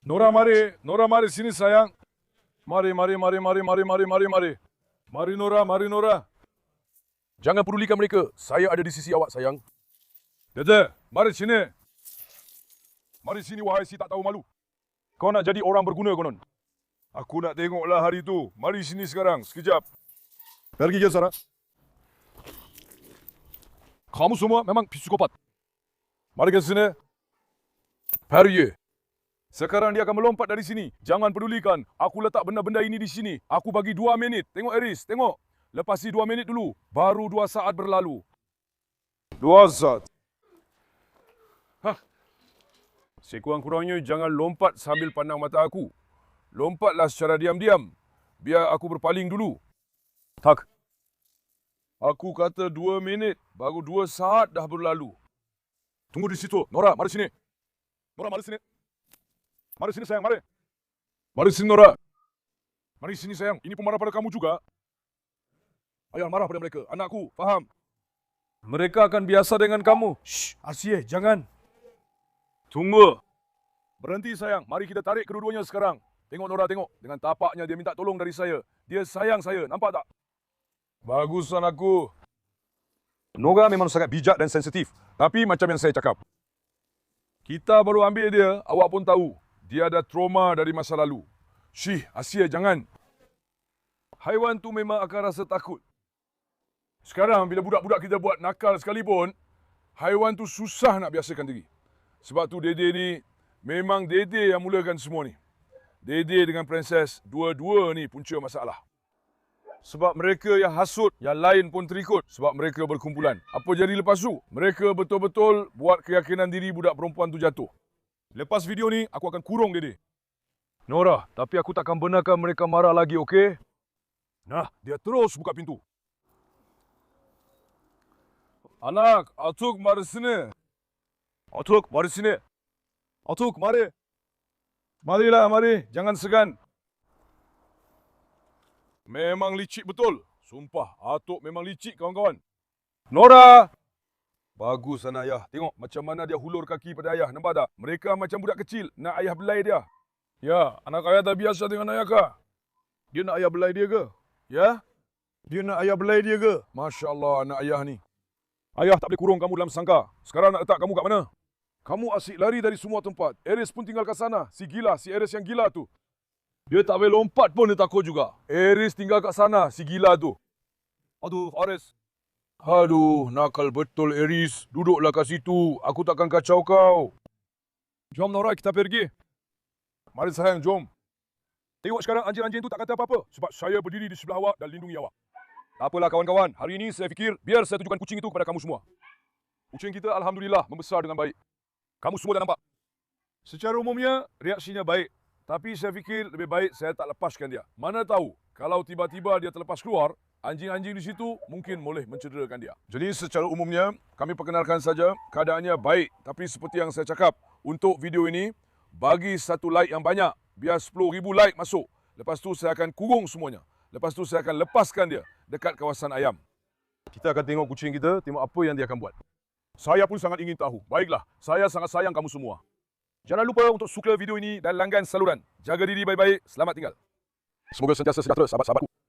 Nora mari sini sayang. Mari. Mari Nora. Jangan pedulikan mereka. Saya ada di sisi awak sayang. Dede, mari sini. Mari sini wahai si tak tahu malu. Kau nak jadi orang berguna konon. Aku nak tengoklah hari itu. Mari sini sekarang, sekejap. Pergi je Sarah. Kamu semua memang psikopat. Mari ke sini. Pergi. Sekarang dia akan melompat dari sini. Jangan pedulikan. Aku letak benda-benda ini di sini. Aku bagi 2 minit. Tengok Aris, tengok. Lepasi 2 minit dulu. Baru 2 saat berlalu. 2 saat. Sekurang-kurangnya jangan lompat sambil pandang mata aku. Lompatlah secara diam-diam. Biar aku berpaling dulu. Tak. Aku kata 2 minit. Baru 2 saat dah berlalu. Tunggu di situ. Nora, mari sini. Nora, mari sini. Mari sini sayang, mari. Mari sini Nora. Mari sini sayang. Ini pemarah pada kamu juga. Ayah marah pada mereka. Anakku, faham? Mereka akan biasa dengan kamu. Shh, Asyik, jangan. Tunggu. Berhenti sayang. Mari kita tarik kedua-duanya sekarang. Tengok Nora, tengok. Dengan tapaknya dia minta tolong dari saya. Dia sayang saya. Nampak tak? Bagus anakku. Nora memang sangat bijak dan sensitif. Tapi macam yang saya cakap. Kita baru ambil dia, awak pun tahu. Dia ada trauma dari masa lalu. Syih, Asia, jangan. haiwan tu memang akan rasa takut. Sekarang bila budak-budak kita buat nakal sekalipun, haiwan tu susah nak biasakan diri. Sebab tu Dede ni memang Dede yang mulakan semua ni. Dede dengan Princess, dua-dua ni punca masalah. Sebab mereka yang hasut, yang lain pun terikut. Sebab mereka berkumpulan. Apa jadi lepas tu? Mereka betul-betul buat keyakinan diri budak perempuan tu jatuh. Lepas video ni, aku akan kurung Dede. Nora, tapi aku takkan benarkan mereka marah lagi, okey? Nah, dia terus buka pintu. Anak, Atuk mari sini. Atuk, mari sini. Atuk, mari. Marilah, mari. Jangan segan. Memang licik betul. Sumpah, Atuk memang licik, kawan-kawan. Nora! Bagus anak ayah. Tengok macam mana dia hulur kaki pada ayah. Nampak tak? Mereka macam budak kecil. Nak ayah belai dia. Ya, anak ayah tak biasa dengan ayah kah? Dia nak ayah belai dia ke? Ya? Dia nak ayah belai dia ke? Masya Allah, anak ayah ni. Ayah tak boleh kurung kamu dalam sangka. Sekarang nak letak kamu kat mana? Kamu asyik lari dari semua tempat. Aris pun tinggal kat sana. Si Aris yang gila tu. Dia tak boleh lompat pun dia takut juga. Aris tinggal kat sana, si gila tu. Aduh, Aris. Aduh, nakal betul Aris. Duduklah kat situ. Aku takkan kacau kau. Jom Nora, kita pergi. Mari sayang, jom. Tengok sekarang anjing-anjing tu tak kata apa-apa. Sebab saya berdiri di sebelah awak dan lindungi awak. Tak apalah kawan-kawan. Hari ini saya fikir biar saya tunjukkan kucing itu kepada kamu semua. Kucing kita Alhamdulillah membesar dengan baik. Kamu semua dah nampak. Secara umumnya, reaksinya baik. Tapi saya fikir lebih baik saya tak lepaskan dia. Mana tahu, kalau tiba-tiba dia terlepas keluar, anjing-anjing di situ mungkin boleh mencederakan dia. Jadi secara umumnya, kami perkenalkan saja keadaannya baik. Tapi seperti yang saya cakap, untuk video ini, bagi satu like yang banyak. Biar 10,000 like masuk. Lepas tu saya akan kurung semuanya. Lepas tu saya akan lepaskan dia dekat kawasan ayam. Kita akan tengok kucing kita, tengok apa yang dia akan buat. Saya pun sangat ingin tahu. Baiklah, saya sangat sayang kamu semua. Jangan lupa untuk suka video ini dan langgan saluran. Jaga diri baik-baik. Selamat tinggal. Semoga sentiasa sejahtera sahabat-sahabatku.